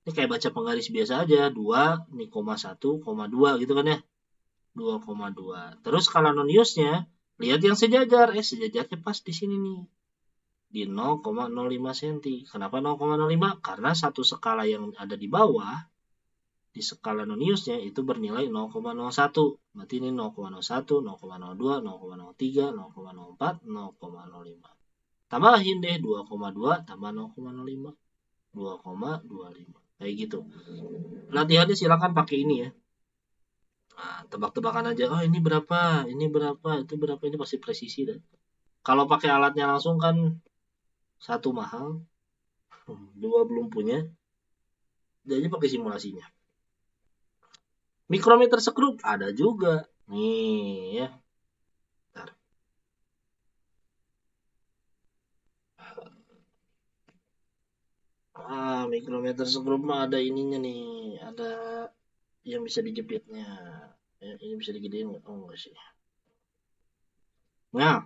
Ini kayak baca penggaris biasa aja. 2, ini 1,2 gitu kan ya. 2,2. Terus skala noniusnya lihat yang sejajar. Sejajarnya pas di sini nih. Di 0,05 cm. Kenapa 0,05? Karena satu skala yang ada di bawah di skala noniusnya itu bernilai 0,01. Berarti ini 0,01, 0,02, 0,03, 0,04, 0,05. Tambahin deh 2,2 tambah 0,05. 2,25. Kayak gitu. Latihannya silakan pakai ini ya. Nah, tebak-tebakan aja. Oh, ini berapa? Ini berapa? Itu berapa? Ini pasti presisi deh. Kalau pakai alatnya langsung kan satu mahal, dua belum punya. Jadi pakai simulasinya. Mikrometer sekrup ada juga. Nih ya. Bentar. Mikrometer sekrup mah ada ininya nih. Ada yang bisa dijepitnya. Ya, ini bisa digedein nggak? Oh enggak sih. Nah,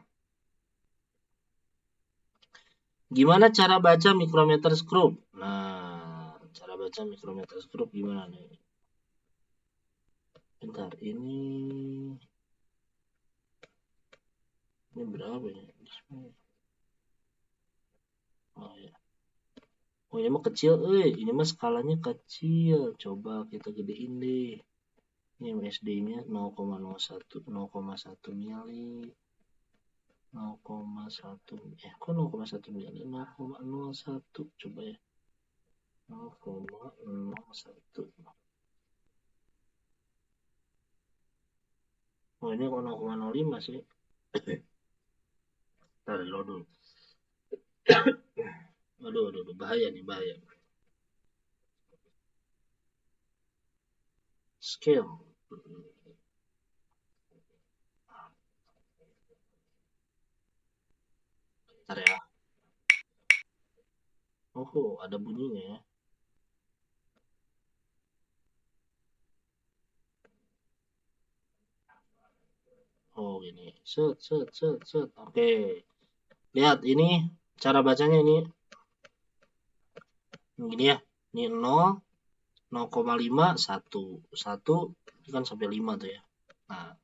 gimana cara baca mikrometer sekrup? Nah, cara baca mikrometer sekrup gimana nih? Bentar, ini berapa ya? Oh ya. Oh ini mah kecil, ini mah skalanya kecil. Coba kita gedein deh. Ini SD-nya 0,01 mili. 0,1 kok 0,1 mili? 0,01 coba ya. 0,01. Oh ini kok 0,05 sih. Ntar dulu. Aduh, bahaya nih, bahaya. Scale. Bentar ya. Oh, ada bunyinya ya. Oh, gini. Set. Oke. Lihat ini cara bacanya ini. Gini ya. Ini 0, 0,5, 1. 1 kan sampai 5 tuh ya. Nah,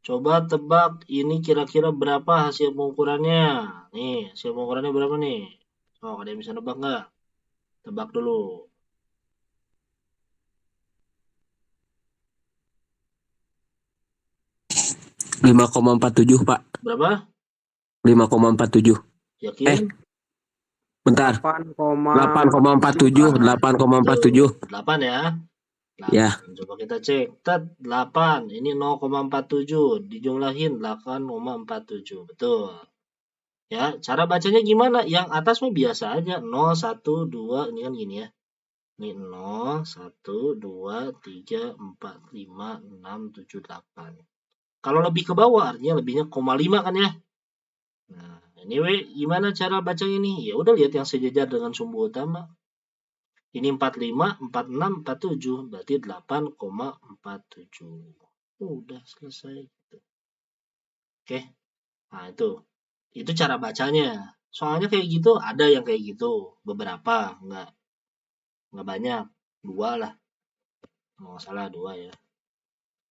coba tebak ini kira-kira berapa hasil pengukurannya. Nih, hasil pengukurannya berapa nih? Oh, ada yang bisa nebak nggak? Tebak dulu. 5,47 Pak. Berapa? 5,47. Yakin? Bentar. 8,47. 8 ya. 8. Ya. Coba kita cek. 8. Ini 0,47. Dijumlahin 8,47. Betul. Ya, cara bacanya gimana? Yang atas mah biasa aja. 0, 1, 2. Ini kan gini ya. Ini 0, 1, 2, 3, 4, 5, 6, 7, 8. Kalau lebih ke bawah artinya lebihnya 0,5 kan ya. Nah, anyway, gimana cara bacanya nih? Ya udah lihat yang sejajar dengan sumbu utama. Ini 45, 46, 47, berarti 8,47. Udah selesai. Oke. Nah, itu cara bacanya. Soalnya kayak gitu, ada yang kayak gitu, beberapa, nggak banyak, 2 lah. Nggak salah 2 ya.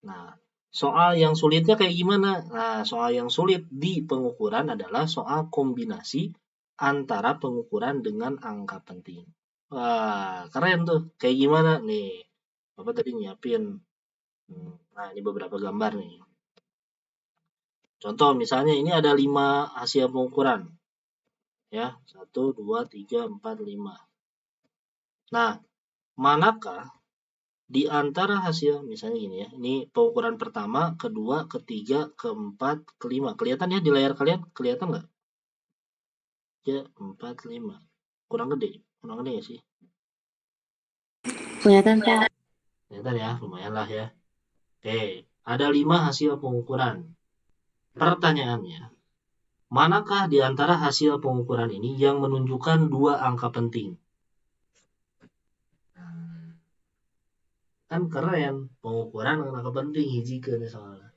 Nah, soal yang sulitnya kayak gimana? Nah, soal yang sulit di pengukuran adalah soal kombinasi antara pengukuran dengan angka penting. Wah, keren tuh. Kayak gimana nih? Bapak tadi nyiapin. Nah, ini beberapa gambar nih. Contoh misalnya ini ada 5 hasil pengukuran. Ya, 1, 2, 3, 4, 5. Nah, manakah di antara hasil, misalnya gini ya, ini pengukuran pertama, kedua, ketiga, keempat, kelima. Kelihatan ya di layar kalian? Kelihatan nggak? 3, 4, 5. Kurang gede ya sih? Kelihatan, Pak. Kelihatan ya, lumayan lah ya. Oke, ada 5 hasil pengukuran. Pertanyaannya, manakah di antara hasil pengukuran ini yang menunjukkan 2 angka penting? Kan keren, pengukuran angka penting hijikeun soalnya.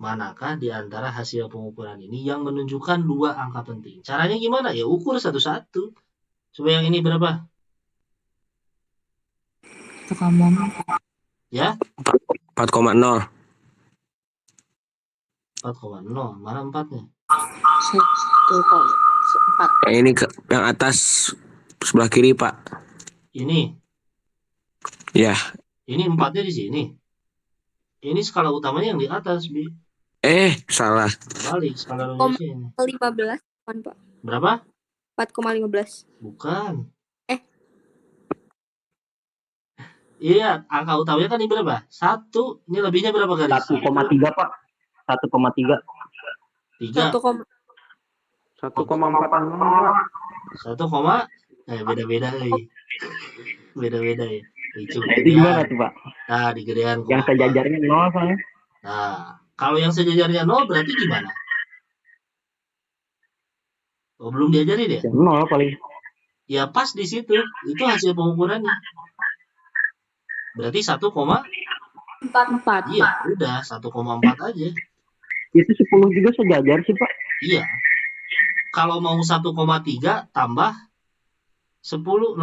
Manakah di antara hasil pengukuran ini yang menunjukkan 2 angka penting? Caranya gimana? Ya ukur satu-satu. Coba yang ini berapa? 1,4. Ya? 4,0. 4,0. Mana 4-nya? 1,4. Yang ini yang atas sebelah kiri, Pak. Ini. Ya. Ini 4-nya di sini. Ini skala utamanya yang di atas, Bi. Salah. Balik skala rumusnya ini. 15 kan, Pak? Berapa? 4,15. Bukan. Iya, angka utamanya kan ini berapa? 1. Ini lebihnya berapa kali? 1,3 Pak. 1,3. 3. 1,46. Beda-beda ya. Beda-beda ya. Itu Itu gimana tuh Pak? Nah, di gedean Yang koma 4. sejajarnya 0 soalnya. Nah, kalau yang sejajarnya 0 berarti gimana? Oh, belum diajarin ya? Ya, 0 paling. Ya pas di situ. Itu hasil pengukurannya. Berarti 4. iya, udah 1,4 aja. Itu 10 juga sejajar sih, Pak. Iya. Kalau mau 1,3 tambah 10 1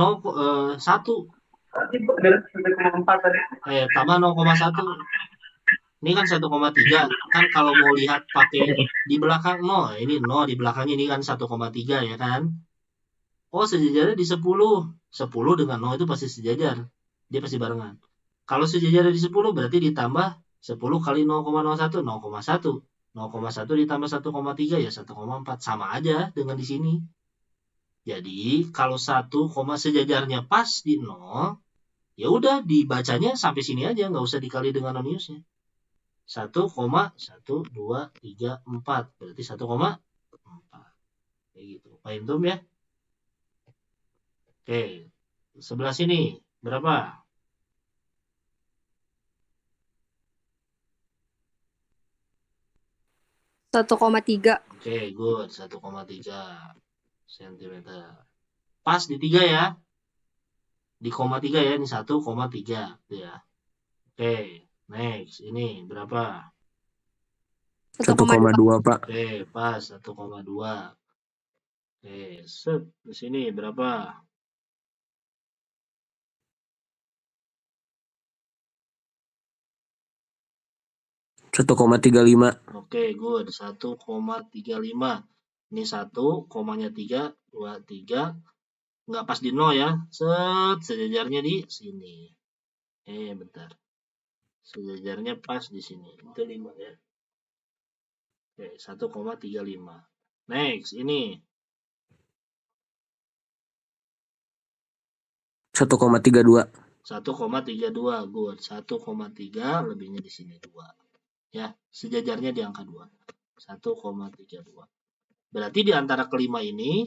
tambah 0,1. Ini kan 1,3. Kan kalau mau lihat pakai di belakang 0, ini 0 di belakang ini kan 1,3 ya kan? Oh, sejajarnya di 10. 10 dengan 0 itu pasti sejajar. Dia pasti barengan. Kalau sejajarnya di 10 berarti ditambah 10 kali 0,01, 0,1. 0,1 ditambah 1,3 ya 1,4. Sama aja dengan di sini. Jadi, kalau 1, sejajarnya pas di 0, ya udah dibacanya sampai sini aja, nggak usah dikali dengan noniusnya. 1,1234 berarti 1,4. Kayak gitu. Paham tuh ya? Oke. Sebelah sini berapa? 1,3. Oke, good. 1,3 cm. Pas di 3 ya. Di koma 3 ya, ini 1,3 ya. Oke, next. Ini berapa? 1,2 Pak. Oke, pas 1,2. Oke, set. Di sini berapa? 1,35. Oke, good. 1,35. Ini 1, komanya 3, 2, 3. Nggak pas di 0 ya. Set, sejajarnya di sini. Bentar. Sejajarnya pas di sini. Itu 5 ya. Oke, 1,35. Next, ini 1,32. 1,32. Good. 1,3 lebihnya di sini 2. Ya, sejajarnya di angka 2. 1,32. Berarti di antara kelima ini,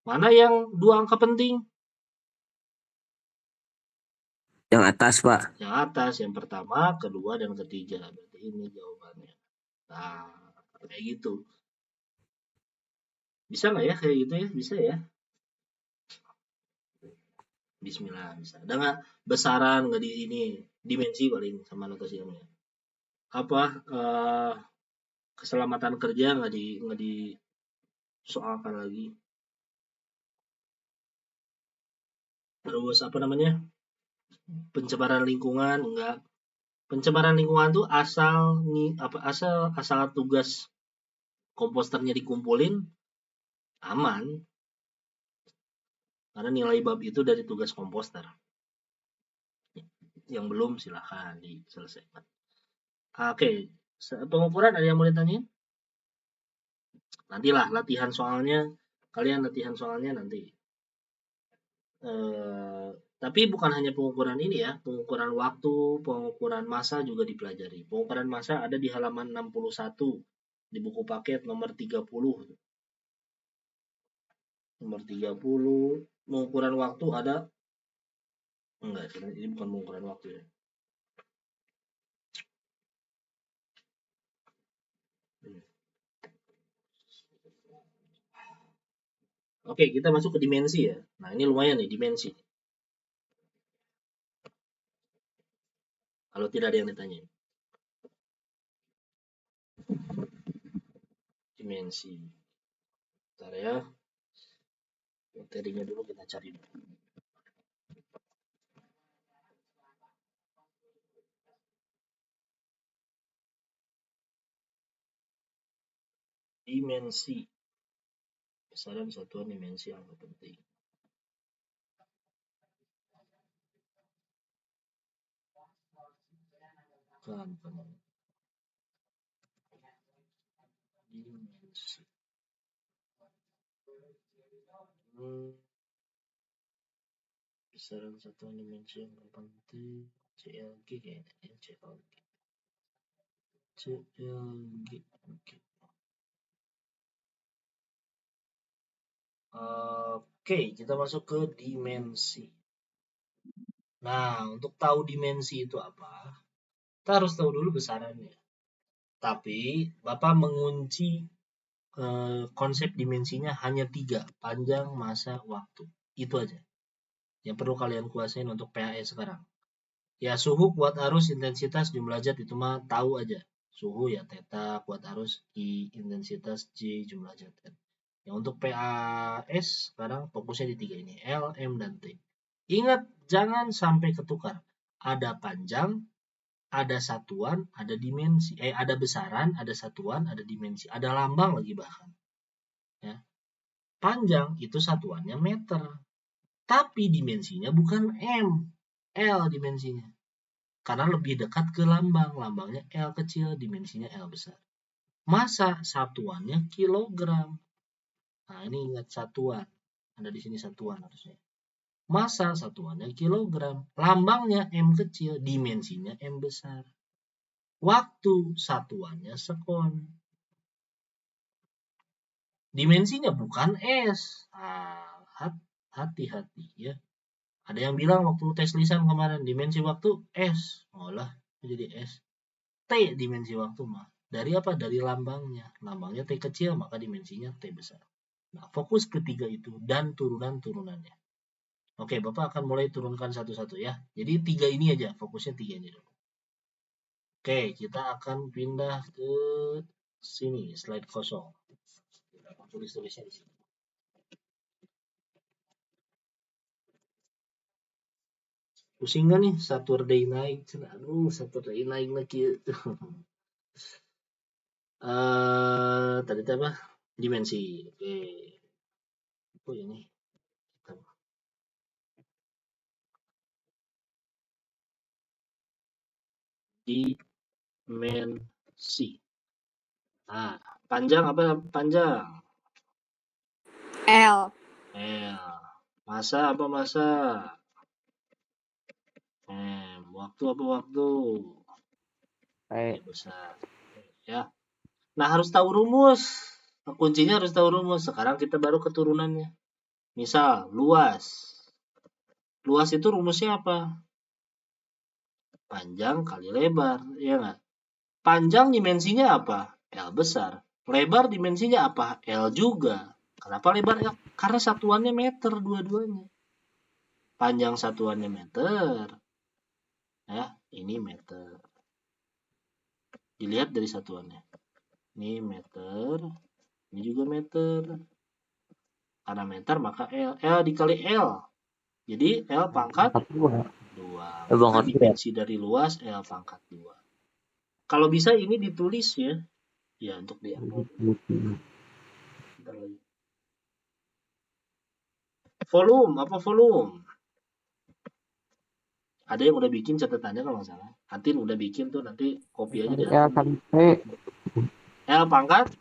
mana yang 2 angka penting? Yang atas, Pak. Yang atas, yang pertama, kedua, dan ketiga. Berarti ini jawabannya. Nah, kayak gitu. Bisa nggak ya kayak gitu ya? Bisa ya? Bismillah, bisa. Ada nggak besaran, nggak di ini, dimensi paling sama notasi ilmiah? Apa, keselamatan kerja nggak di soalkan lagi? Terus apa namanya? Pencemaran lingkungan enggak. Pencemaran lingkungan tuh asal tugas komposternya dikumpulin aman. Karena nilai bab itu dari tugas komposter. Yang belum silahkan diselesaikan. Oke, pengukuran ada yang mau ditanyain? Nantilah latihan soalnya, kalian latihan soalnya nanti. Tapi bukan hanya pengukuran ini ya, pengukuran waktu, pengukuran massa juga dipelajari. Pengukuran massa ada di halaman 61 di buku paket nomor 30. Nomor 30, pengukuran waktu ada enggak, ini bukan pengukuran waktu ya. Oke, kita masuk ke dimensi ya. Nah, ini lumayan nih dimensi. Kalau tidak ada yang ditanya. Dimensi. Bentar ya. Materinya dulu kita cari dulu. Dimensi. Besaran satuan dimensi yang penting. Kan, dimensi. Besaran satuan dimensi yang penting. CLG kayaknya. CLG. Oke. Oke, kita masuk ke dimensi. Nah, untuk tahu dimensi itu apa, kita harus tahu dulu besarannya. Tapi Bapak mengunci konsep dimensinya hanya 3, panjang, massa, waktu. Itu aja yang perlu kalian kuasain untuk PAS sekarang. Ya, suhu, kuat arus, intensitas, jumlah zat itu mah tahu aja. Suhu ya theta, kuat arus I, intensitas J, jumlah zat N. Ya, untuk PAS sekarang fokusnya di 3 ini, L, M, dan T. Ingat, jangan sampai ketukar. Ada panjang, ada satuan, ada dimensi. Ada besaran, ada satuan, ada dimensi. Ada lambang lagi bahkan. Ya. Panjang itu satuannya meter. Tapi dimensinya bukan M. L dimensinya. Karena lebih dekat ke lambang. Lambangnya L kecil, dimensinya L besar. Massa satuannya kilogram. Nah, ini ingat satuan. Ada di sini satuan harusnya. Massa satuannya kilogram. Lambangnya M kecil, dimensinya M besar. Waktu satuannya sekon. Dimensinya bukan S. Hati-hati ya. Ada yang bilang waktu tes lisan kemarin dimensi waktu S. Olah, jadi S. T dimensi waktu mah. Dari apa? Dari lambangnya. Lambangnya T kecil, maka dimensinya T besar. Nah, fokus ketiga itu dan turunan-turunannya. Oke, Bapak akan mulai turunkan satu-satu ya. Jadi 3 ini aja, fokusnya 3 ini dulu. Oke, kita akan pindah ke sini, slide kosong. Kita akan tulis-tulisnya di sini. Pusing gak nih Saturday night? Aduh, Saturday night lagi. Tadi apa? Dimensi. Oke. Oh ini. Dimensi. Nah, panjang apa panjang? L. L. Massa apa massa? M. Waktu apa waktu? Besar. Ya. Nah, harus tahu rumus. Kuncinya harus tahu rumus. Sekarang kita baru keturunannya. Misal, luas. Luas itu rumusnya apa? Panjang kali lebar, ya nggak? Panjang dimensinya apa? L besar. Lebar dimensinya apa? L juga. Kenapa lebar L? Karena satuannya meter dua-duanya. Panjang satuannya meter. Ya, ini meter. Dilihat dari satuannya. Ini meter. Ini juga meter. Karena meter maka L. L dikali L. Jadi L pangkat 2. Maka dimensi dari luas L pangkat 2. Kalau bisa ini ditulis ya. Ya, untuk diupload. Volume, apa volume? Ada yang udah bikin catatannya kalau nggak salah. Atin udah bikin tuh, nanti copy aja deh. L kali T. L pangkat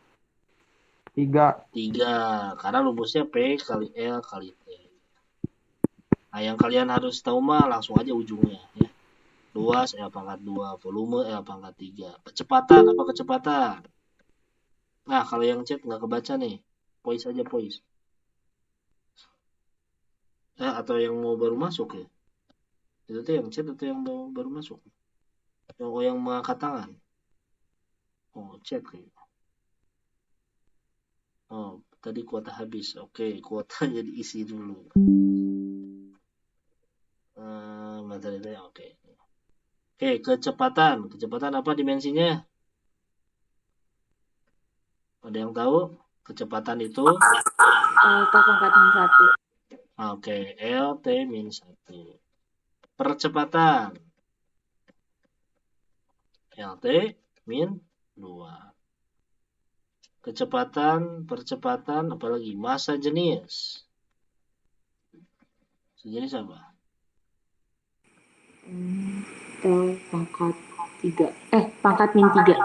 3. Karena rumusnya P kali L kali T. Nah, yang kalian harus tahu mah langsung aja ujungnya ya. Luas L pangkat 2, volume L pangkat 3. Kecepatan, apa kecepatan? Nah, kalau yang chat nggak kebaca nih. Voice aja, voice. Atau yang mau baru masuk ya? Itu tuh yang chat atau yang baru masuk? Yang mengangkat tangan? Oh, chat kayaknya. Oh, tadi kuota habis. Oke, kuotanya diisi dulu. Materialnya oke. Oke, kecepatan. Kecepatan apa dimensinya? Ada yang tahu? Kecepatan itu? T pangkat min 1. Oke, L T min 1. Percepatan. L T min 2. Kecepatan, percepatan, apalagi massa jenis. Sejenis apa? T pangkat 3. Pangkat min 3.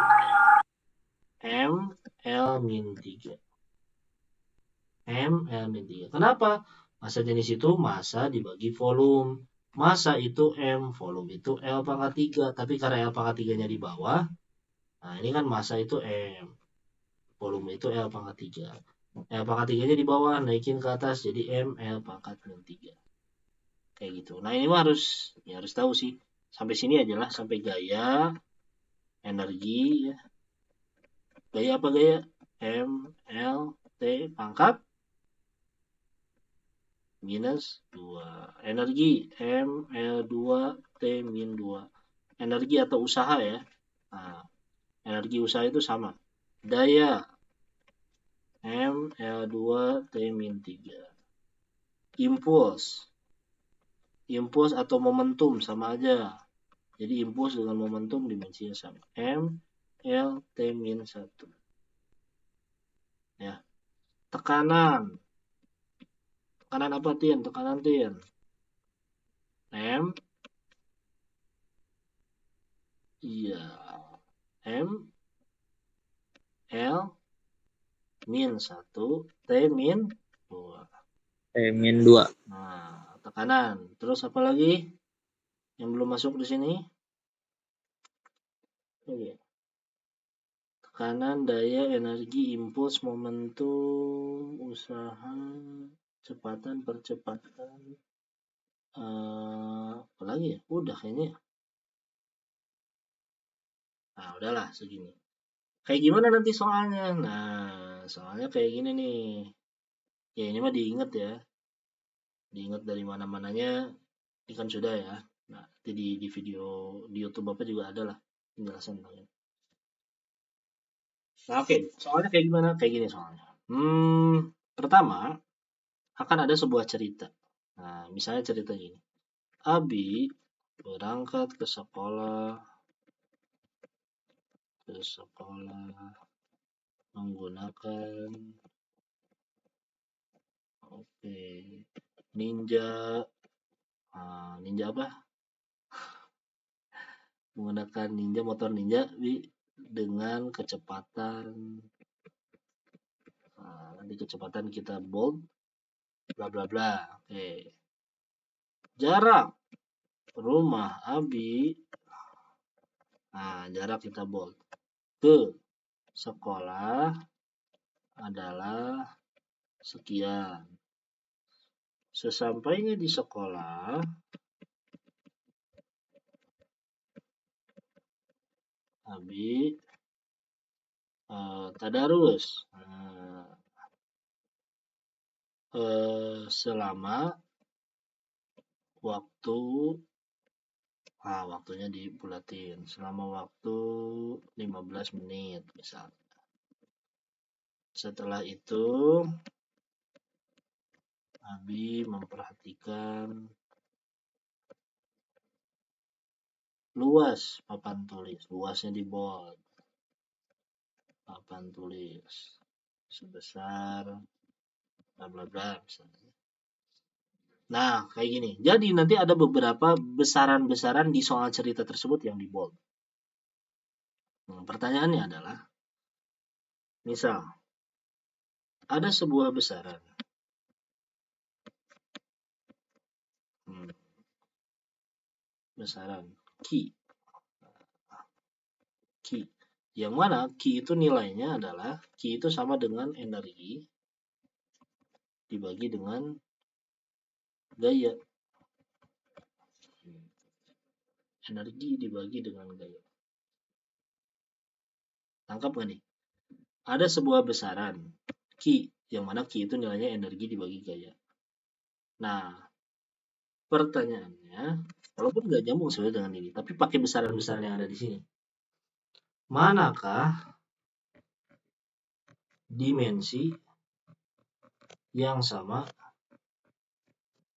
M L min 3. M L min 3. Kenapa? Massa jenis itu massa dibagi volume. Massa itu M, volume itu L pangkat 3. Tapi karena L pangkat 3-nya di bawah, nah ini kan massa itu M. Volume itu L pangkat 3. L pangkat 3-nya di bawah, naikin ke atas jadi M L pangkat min 3. Kayak gitu. Nah, ini mah harus tahu sih. Sampai sini aja lah, sampai gaya, energi ya. Gaya apa gaya? M, L, T pangkat minus 2. Energi M, L 2, T min 2. Energi atau usaha ya. Nah, energi usaha itu sama. Daya M, L 2, T min 3. Impuls atau momentum sama aja. Jadi impuls dengan momentum dimensinya sama. M, L, T min 1. Ya. Tekanan apa Tien? Tekanan Tien. M, iya. M, L, min 1, T min 2. min 2. Nah, tekanan. Terus apa lagi yang belum masuk di sini? Oke. Tekanan, daya, energi, impuls, momentum, usaha, kecepatan, percepatan. Apa lagi ya? Udah kayaknya. Nah, udahlah segini. Kayak gimana nanti soalnya? Nah, soalnya kayak gini nih. Ya ini mah diingat ya. Diingat dari mana-mananya. Ini kan sudah ya. Nah, nanti di video di YouTube Bapak juga ada lah penjelasan tentang ini. Nah, oke. Soalnya kayak gimana? Kayak gini soalnya. Pertama, akan ada sebuah cerita. Nah, misalnya cerita gini. Abi berangkat ke sekolah menggunakan ninja apa? Menggunakan motor ninja dengan kecepatan nanti kecepatan kita bold bla bla bla. Oke. Jarak rumah Abi jarak kita bold ke sekolah adalah sekian. Sesampainya di sekolah Abi tadarus selama waktu waktunya dibulatin selama waktu 15 menit misalnya. Setelah itu Abi memperhatikan luas papan tulis, luasnya di bold. Papan tulis sebesar bla bla bla misalnya. Nah, kayak gini. Jadi nanti ada beberapa besaran-besaran di soal cerita tersebut yang di bold. Nah, pertanyaannya adalah, misal, ada sebuah besaran. Besaran Q. Yang mana Q itu nilainya adalah, Q itu sama dengan energi dibagi dengan gaya. Energi dibagi dengan gaya. Tangkap nggak nih? Ada sebuah besaran Q, yang mana Q itu nilainya energi dibagi gaya. Nah, pertanyaannya, walaupun nggak nyambung sebenarnya dengan ini, tapi pakai besaran-besaran yang ada di sini. Manakah dimensi yang sama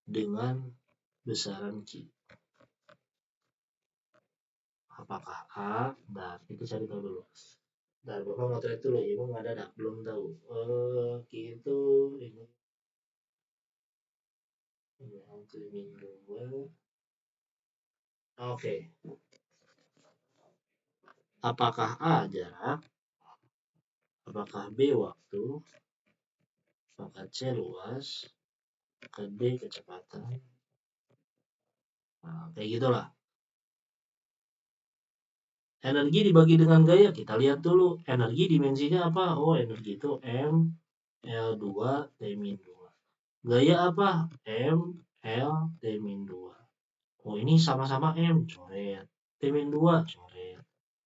dengan besaran Q? Apakah A? Nah, kita cari tahu dulu. Nah, Bapak mau try dulu, Ibu nggak ada, belum tahu. Q itu ini min 2. Oke. Apakah A jarak? Apakah B waktu? Apakah C luas? Apakah D kecepatan? Nah, kayak gitulah. Energi dibagi dengan gaya, kita lihat dulu. Energi dimensinya apa? Oh, energi itu M, L2, T min 2. Gaya apa? M, L T-2. Oh, ini sama-sama M, coret. T-2, coret.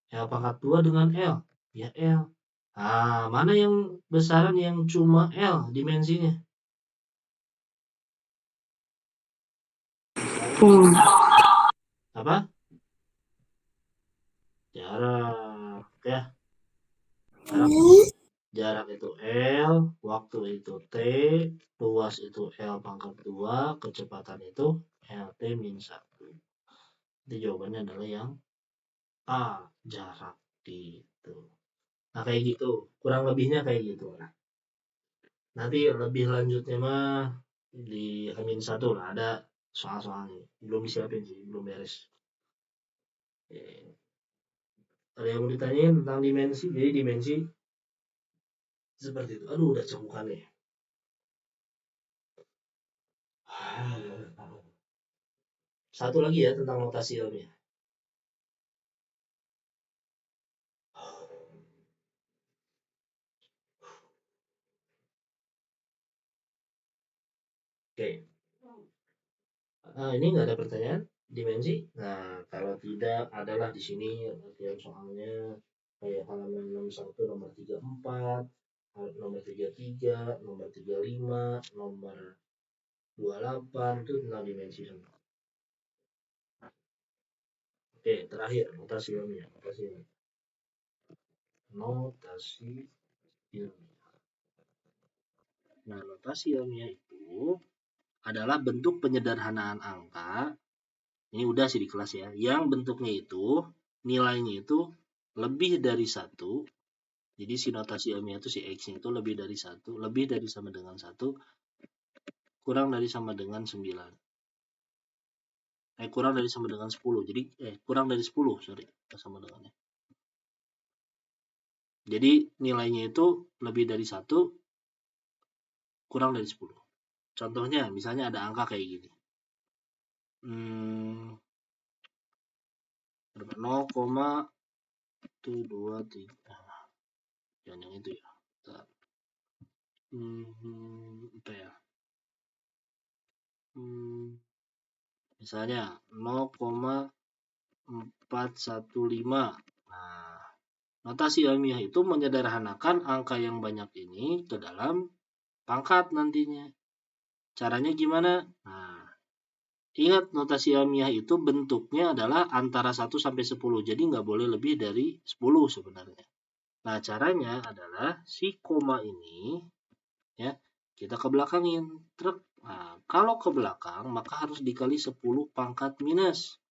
L pangkat 2 dengan L, ya L. Ah, mana yang besaran yang cuma L dimensinya? Apa? Jarak, ya. Jarak itu L, waktu itu T, luas itu L pangkat 2, kecepatan itu LT-1. Jadi jawabannya adalah yang A, jarak gitu. Nah, kayak gitu. Kurang lebihnya kayak gitu lah. Nanti lebih lanjutnya mah di H-1 lah, ada soal-soalnya. Belum disiapin sih, belum beres. Ada yang mau ditanyain tentang dimensi? Jadi dimensi seperti itu. Aduh, udah cemukan nih. Satu lagi ya tentang notasi ilmiah. Oke. Ini nggak ada pertanyaan dimensi. Nah, kalau tidak adalah di sini latihan soalnya kayak halaman 61, nomor 34, nomor 33, nomor 35, nomor 28 itu tentang dimensi semua. Oke, terakhir notasi ilmiah. Notasi ilmiah. Nah, notasi ilmiah itu adalah bentuk penyederhanaan angka. Ini udah sih di kelas ya. Yang bentuknya itu nilainya itu lebih dari 1. Jadi si notasi ilmiah itu si X-nya itu lebih dari 1, lebih dari sama dengan 1, kurang dari sama dengan 9. Kurang dari sama dengan 10. Jadi kurang dari 10, sorry, sama dengannya. Jadi nilainya itu lebih dari 1, kurang dari 10. Contohnya misalnya ada angka kayak gini. 0,123. Jangan yang itu ya. Apa ya? Misalnya 0,415. Nah, notasi ilmiah itu menyederhanakan angka yang banyak ini ke dalam pangkat nantinya. Caranya gimana? Nah, ingat notasi ilmiah itu bentuknya adalah antara 1 sampai 10. Jadi nggak boleh lebih dari 10 sebenarnya. Nah, caranya adalah si koma ini ya kita kebelakangin. Truk. Nah, kalau ke belakang maka harus dikali 10 pangkat minus.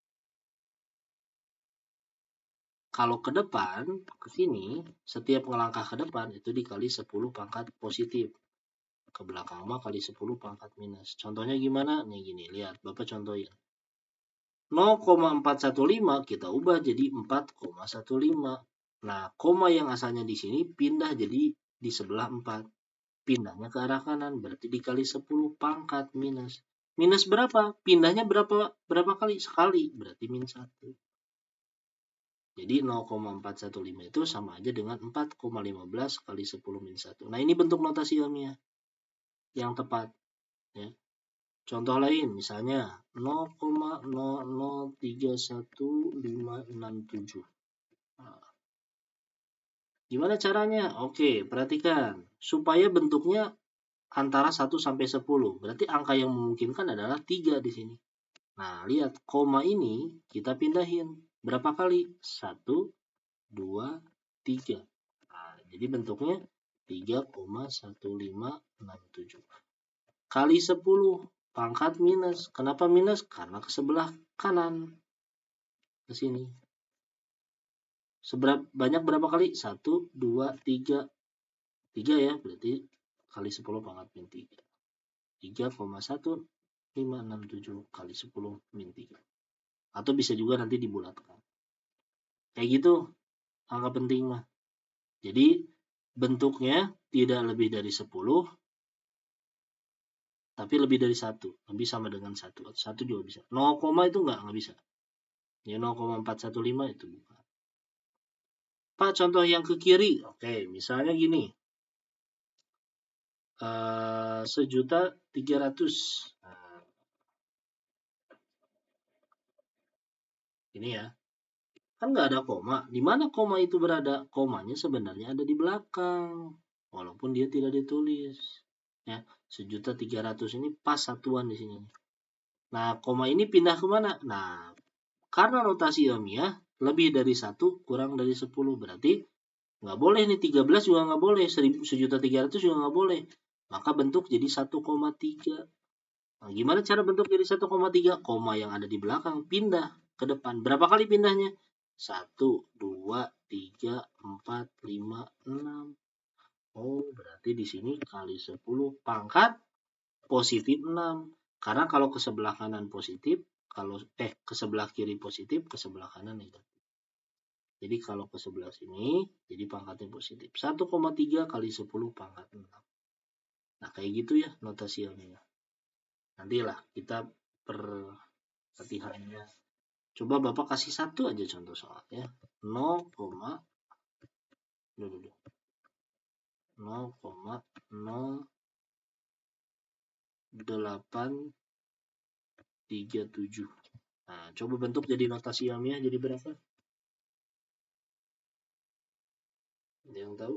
Kalau ke depan, ke sini, setiap ngelangkah ke depan itu dikali 10 pangkat positif. Ke belakang mah kali 10 pangkat minus. Contohnya gimana? Nih gini, lihat. Bapak contohin. 0,415 kita ubah jadi 4,15. Nah, koma yang asalnya di sini pindah jadi di sebelah 4. Pindahnya ke arah kanan, berarti dikali 10 pangkat minus. Minus berapa? Pindahnya berapa kali? Sekali, berarti min 1. Jadi 0,415 itu sama aja dengan 4,15 kali 10 min 1. Nah, ini bentuk notasi ilmiah yang tepat. Ya. Contoh lain, misalnya 0,0031567. Nah, gimana caranya? Oke, perhatikan. Supaya bentuknya antara 1 sampai 10. Berarti angka yang memungkinkan adalah 3 di sini. Nah, lihat. Koma ini kita pindahin. Berapa kali? 1, 2, 3. Nah, jadi bentuknya 3,1567. Kali 10 pangkat minus. Kenapa minus? Karena ke sebelah kanan. Ke sini. Banyak berapa kali? 1, 2, 3. 3 ya, berarti kali 10 pangkat min 3. 3,1567 kali 10 min 3. Atau bisa juga nanti dibulatkan. Kayak gitu angka penting mah. Jadi bentuknya tidak lebih dari 10, tapi lebih dari 1. Lebih sama dengan 1. 1 juga bisa. 0, itu nggak bisa. Ya 0,415 itu bukan. Pak, contoh yang ke kiri. Oke, misalnya gini. 1.300.000. Nah, Ini ya. Kan nggak ada koma. Di mana koma itu berada? Komanya sebenarnya ada di belakang. Walaupun dia tidak ditulis. Ya, 1.300.000 ini pas satuan di sini. Nah, koma ini pindah kemana? Nah, karena notasi ilmiah lebih dari 1 kurang dari 10. Berarti nggak boleh nih, 13 juga nggak boleh, 1.300.000 juga nggak boleh. Maka bentuk jadi 1,3. Nah, gimana cara bentuk jadi 1,3? Koma yang ada di belakang pindah ke depan. Berapa kali pindahnya? 1, 2, 3, 4, 5, 6. Oh, berarti di sini kali 10 pangkat positif 6. Karena kalau ke sebelah kanan positif, kalau ke sebelah kiri positif, ke sebelah kanan negatif. Jadi kalau ke sebelah sini, jadi pangkatnya positif. 1,3 kali 10 pangkat 6. Nah, kayak gitu ya notasi ilmiah. Nantilah kita perlatihannya. Coba Bapak kasih satu aja contoh soal ya. 0,0837. Nah, coba bentuk jadi notasi ilmiah jadi berapa? Ada yang tahu?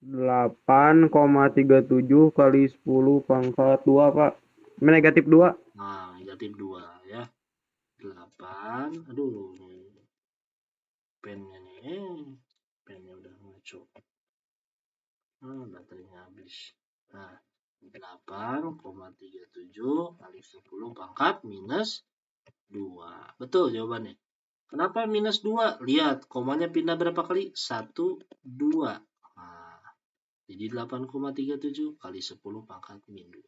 8,37 kali 10 pangkat 2, Pak. Negatif 2. Nah, negatif 2 ya. 8. Aduh, pennya nih. Pennya udah ngaco. Baterainya habis. Nah, 8,37 kali 10 pangkat minus 2. Betul jawabannya. Kenapa minus 2? Lihat, komanya pindah berapa kali? 1, 2. Nah, jadi 8,37 kali 10 pangkat min 2.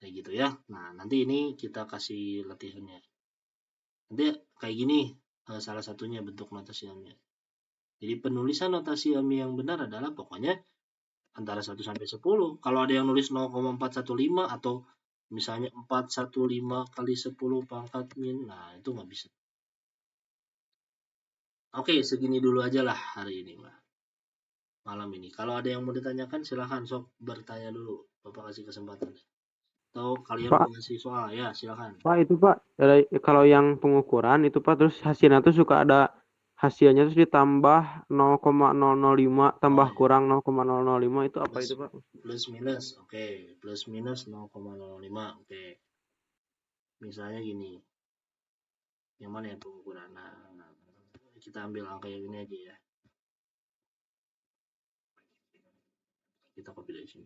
Kayak gitu ya. Nah, nanti ini kita kasih latihannya. Nanti kayak gini salah satunya bentuk notasi ilmiah. Jadi penulisan notasi ilmiah yang benar adalah pokoknya antara 1 sampai 10. Kalau ada yang nulis 0,415 atau misalnya 415 kali 10 pangkat min, nah itu nggak bisa. Oke, segini dulu aja lah hari ini, Mbak. Malam ini. Kalau ada yang mau ditanyakan, silahkan sok bertanya dulu. Bapak kasih kesempatan. Atau kalian Pak. mau ngasih soal, ya silahkan. Pak, itu Pak, kalau yang pengukuran itu Pak, terus hasilnya tuh suka ada hasilnya terus ditambah 0,005 tambah Oh, iya. kurang 0,005 itu apa itu Pak? Plus minus, oke. Plus minus 0,05, oke. Misalnya gini. Yang mana ya pengukuran? Nah, kita ambil angka yang ini aja ya. Kita copy dari sini.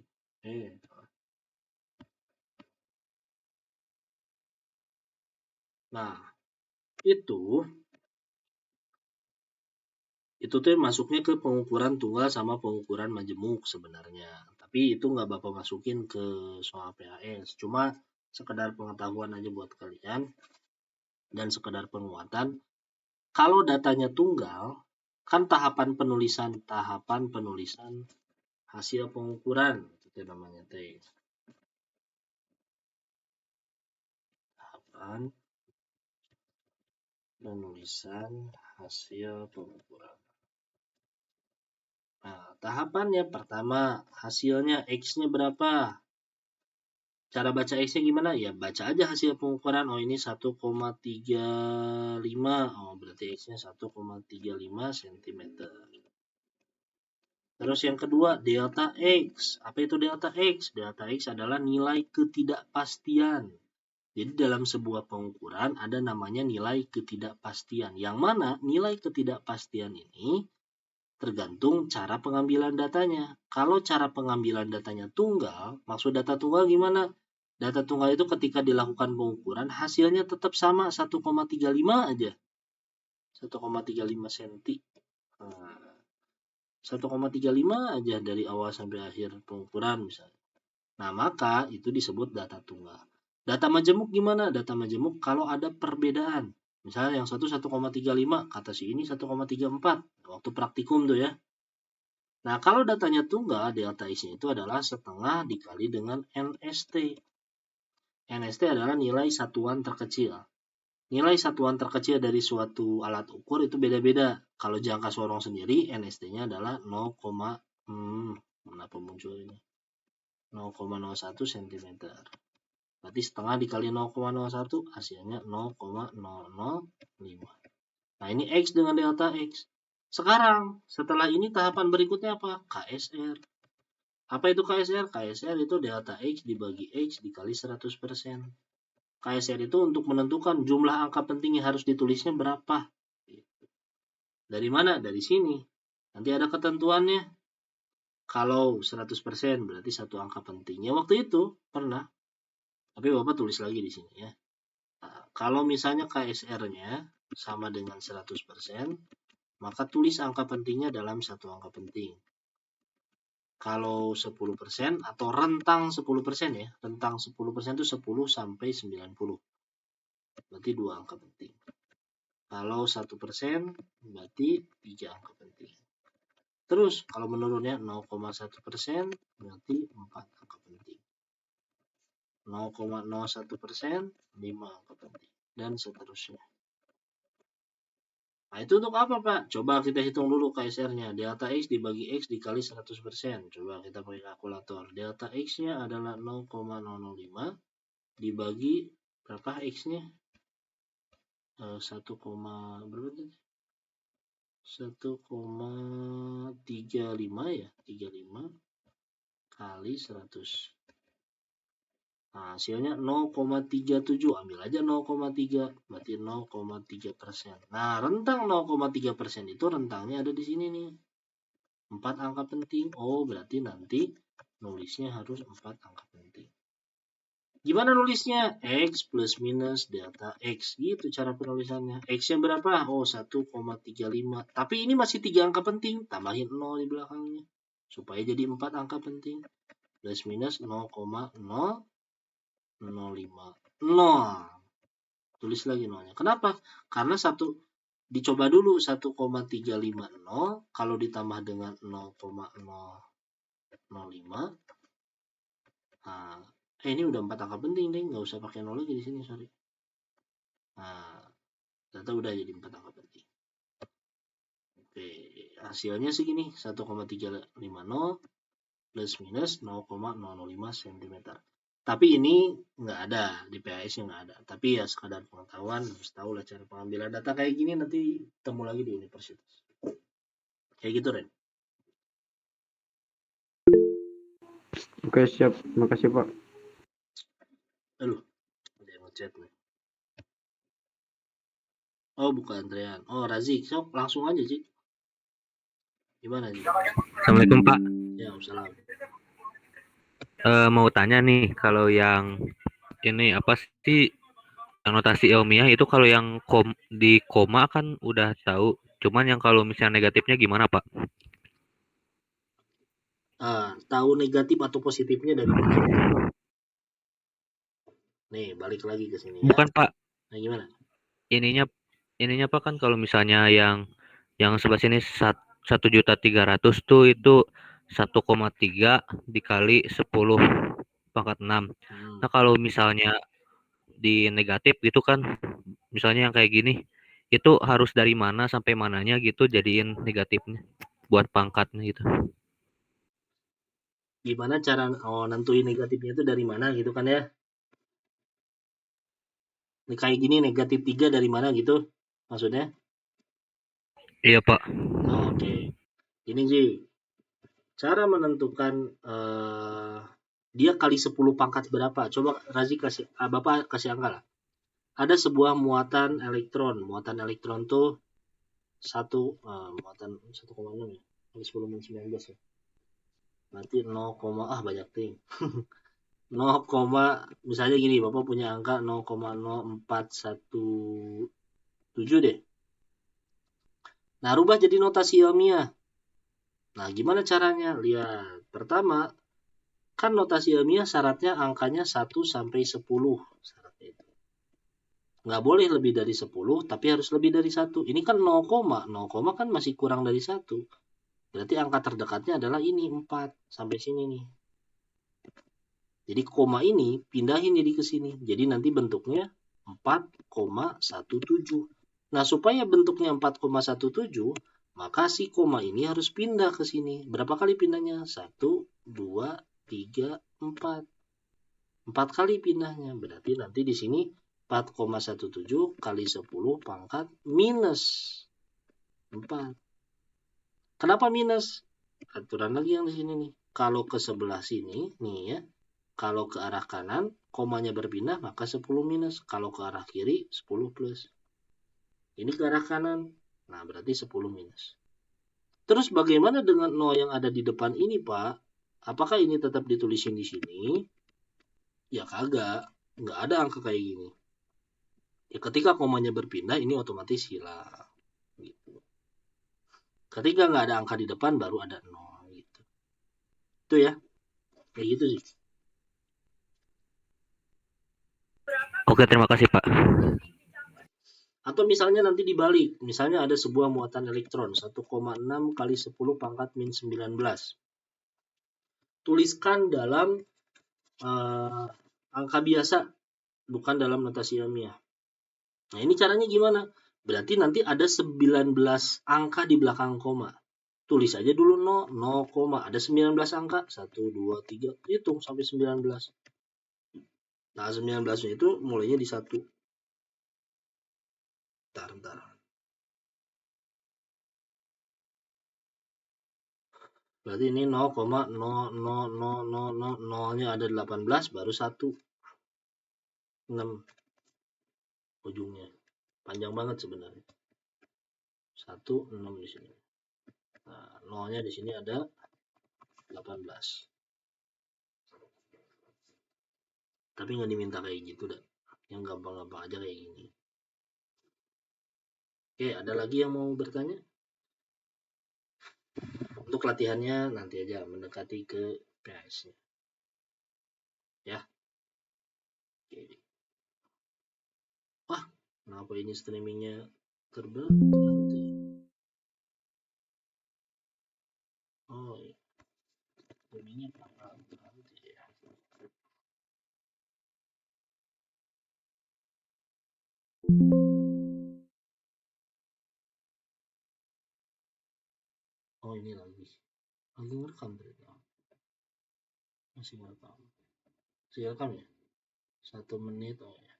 Nah, itu tuh masuknya ke pengukuran tunggal sama pengukuran majemuk sebenarnya. Tapi itu nggak Bapak masukin ke soal PAS. Cuma sekedar pengetahuan aja buat kalian dan sekedar penguatan. Kalau datanya tunggal, kan tahapan penulisan hasil pengukuran itu namanya teh. Tahapan penulisan hasil pengukuran. Nah, tahapannya pertama, hasilnya X-nya berapa? Cara baca X-nya gimana? Ya, baca aja hasil pengukuran. Oh, ini 1,35. Oh, berarti X-nya 1,35 cm. Terus yang kedua, delta X. Apa itu delta X? Delta X adalah nilai ketidakpastian. Jadi dalam sebuah pengukuran ada namanya nilai ketidakpastian. Yang mana nilai ketidakpastian ini tergantung cara pengambilan datanya. Kalau cara pengambilan datanya tunggal, maksud data tunggal gimana? Data tunggal itu ketika dilakukan pengukuran, hasilnya tetap sama, 1,35 aja. 1,35 cm. 1,35 aja dari awal sampai akhir pengukuran misalnya. Nah, maka itu disebut data tunggal. Data majemuk gimana? Data majemuk kalau ada perbedaan. Misalnya yang satu 1,35, kata si ini 1,34. Waktu praktikum tuh ya. Nah, kalau datanya tunggal, delta X-nya itu adalah setengah dikali dengan NST. NST adalah nilai satuan terkecil. Nilai satuan terkecil dari suatu alat ukur itu beda-beda. Kalau jangka sorong sendiri, NST-nya adalah 0,01 cm. Berarti setengah dikali 0,01 hasilnya 0,005. Nah, ini X dengan delta X. Sekarang, setelah ini tahapan berikutnya apa? KSR. Apa itu KSR? KSR itu delta X dibagi X dikali 100%. KSR itu untuk menentukan jumlah angka penting yang harus ditulisnya berapa. Dari mana? Dari sini. Nanti ada ketentuannya. Kalau 100% berarti satu angka pentingnya waktu itu pernah. Tapi Bapak tulis lagi di sini ya. Nah, kalau misalnya KSR-nya sama dengan 100%, maka tulis angka pentingnya dalam satu angka penting. Kalau 10% atau rentang 10% ya, rentang 10% itu 10 sampai 90. Berarti 2 angka penting. Kalau 1% berarti 3 angka penting. Terus kalau menurunnya 0,1% berarti 4 angka penting. 0,01% 5 angka penting. Dan seterusnya. Nah, itu untuk apa, Pak? Coba kita hitung dulu KSR-nya. Delta X dibagi X dikali 100%. Coba kita pakai kalkulator. Delta X-nya adalah 0,005 dibagi berapa X-nya? 1,35 ya. 35 kali 100. Nah, hasilnya 0,37. Ambil aja 0,3. Berarti 0,3%. Nah, rentang 0,3% itu rentangnya ada di sini nih. 4 angka penting. Oh, berarti nanti nulisnya harus 4 angka penting. Gimana nulisnya? X plus minus delta X. Gitu cara penulisannya. X-nya berapa? Oh, 1,35. Tapi ini masih 3 angka penting. Tambahin 0 di belakangnya. Supaya jadi 4 angka penting. Plus minus 0,005. 0. Tulis lagi 0-nya. Kenapa? Karena dicoba dulu 1,350 kalau ditambah dengan 0,005. Nah, ini udah 4 angka penting nih, nggak usah pakai 0 lagi di sini, sorry. Nah, ternyata udah jadi 4 angka penting. Oke, hasilnya segini 1,350 plus minus 0,005 cm. Tapi ini nggak ada, di PAS-nya nggak ada. Tapi ya sekadar pengetahuan, harus tahu lah cara pengambilan data kayak gini nanti temu lagi di universitas. Kayak gitu, Ren. Oke, siap. Makasih, Pak. Aduh, ada yang ngechat nih. Oh, bukan Andrean. Oh, Razik. Sok, langsung aja, Cik. Gimana, Cik? Assalamualaikum, Pak. Ya, salam. Mau tanya nih, kalau yang ini apa sih yang notasi ilmiah itu, kalau yang di koma kan udah tahu. Cuman yang kalau misalnya negatifnya gimana, Pak? Tahu negatif atau positifnya dari mana? Nih, balik lagi ke sini ya. Bukan, Pak. Nah, gimana? Ininya Pak, kan kalau misalnya yang sebelah sini 1.300.000 tuh itu 1,3 dikali 10 pangkat 6. Nah, kalau misalnya di negatif gitu kan, misalnya yang kayak gini, itu harus dari mana sampai mananya gitu jadiin negatifnya buat pangkatnya gitu. Gimana cara nentuin negatifnya itu dari mana gitu kan ya? Ini kayak gini negatif 3 dari mana gitu maksudnya? Iya, Pak. Oke. Ini sih cara menentukan dia kali 10 pangkat berapa. Coba Razi kasih Bapak kasih angka lah. Ada sebuah muatan elektron. Muatan elektron tuh muatan 1,6 ya. Kali 10-19 ya. Berarti 0, banyak ting. 0, misalnya gini, Bapak punya angka 0,0417 deh. Nah, rubah jadi notasi ilmiah. Nah, gimana caranya? Lihat. Pertama, kan notasi ilmiah syaratnya angkanya 1 sampai 10. Syaratnya itu. Nggak boleh lebih dari 10, tapi harus lebih dari 1. Ini kan 0, 0, kan masih kurang dari 1. Berarti angka terdekatnya adalah ini, 4. Sampai sini nih. Jadi koma ini pindahin jadi ke sini. Jadi nanti bentuknya 4,17. Nah, supaya bentuknya 4,17, maka si koma ini harus pindah ke sini. Berapa kali pindahnya? 1, 2, 3, 4. 4 kali pindahnya. Berarti nanti di sini 4,17 kali 10 pangkat minus 4. Kenapa minus? Aturan lagi yang di sini nih. Kalau ke sebelah sini, nih ya. Kalau ke arah kanan, komanya berpindah, maka 10 minus. Kalau ke arah kiri, 10 plus. Ini ke arah kanan. Nah, berarti 10 minus. Terus bagaimana dengan 0 yang ada di depan ini, Pak? Apakah ini tetap ditulisin di sini? Ya kagak. Nggak ada angka kayak gini. Ya ketika komanya berpindah, ini otomatis hilang. Gitu. Ketika nggak ada angka di depan, baru ada 0. Gitu. Itu ya. Kayak gitu sih. Oke, terima kasih Pak. Atau misalnya nanti dibalik. Misalnya ada sebuah muatan elektron 1,6 kali 10 pangkat min 19. Tuliskan dalam angka biasa, bukan dalam notasi ilmiah. Nah, ini caranya gimana? Berarti nanti ada 19 angka di belakang koma. Tulis aja dulu 0, ada 19 angka. 1, 2, 3, hitung sampai 19. Nah, 19-nya itu mulainya di 1. Bentar. Berarti ini 0,00000-nya ada 18, baru 1. 6 ujungnya. Panjang banget sebenarnya. 1, 6 di sini. Nah, 0-nya di sini ada 18. Tapi nggak diminta kayak gitu dah. Yang gampang-gampang aja kayak gini. Oke, ada lagi yang mau bertanya? Untuk latihannya nanti aja mendekati ke PAS-nya. Ya. Oke. Wah, kenapa ini streamingnya terbantu? Oh, iya. Streamingnya terbantu ya. Oh, ini lagi ngerekam berarti. Masih ngerekam. Masih rekam ya? 1 menit. Oh ya.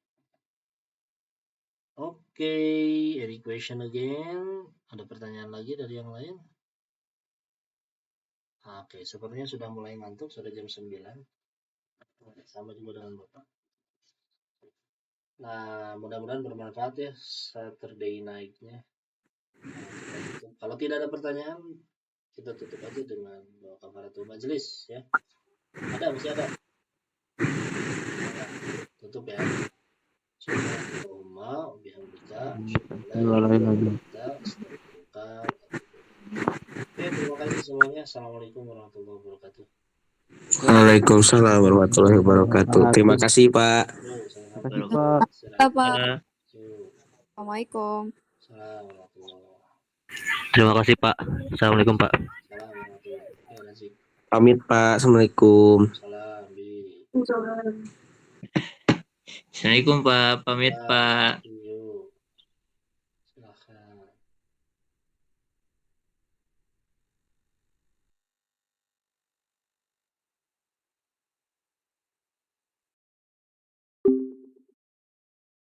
Oke, any question again? Ada pertanyaan lagi dari yang lain? Oke, sepertinya sudah mulai ngantuk, sudah jam 9. Sama juga dengan Bapak. Nah, mudah-mudahan bermanfaat ya Saturday night-nya. Nah, kalau tidak ada pertanyaan, kita tutup aja dengan doa kafaratul majelis ya. Masih ada. Tutup ya. Subhanallahumma wa bihamdika. Oke, terima kasih semuanya. Assalamualaikum warahmatullahi wabarakatuh. Waalaikumsalam warahmatullahi wabarakatuh. Terima kasih Pak. Terima kasih, Pak. Pak. Assalamualaikum. Terima kasih Pak. Assalamualaikum Pak. Pamit Pak. Assalamualaikum. Salam. Assalamualaikum Pak, pamit Pak.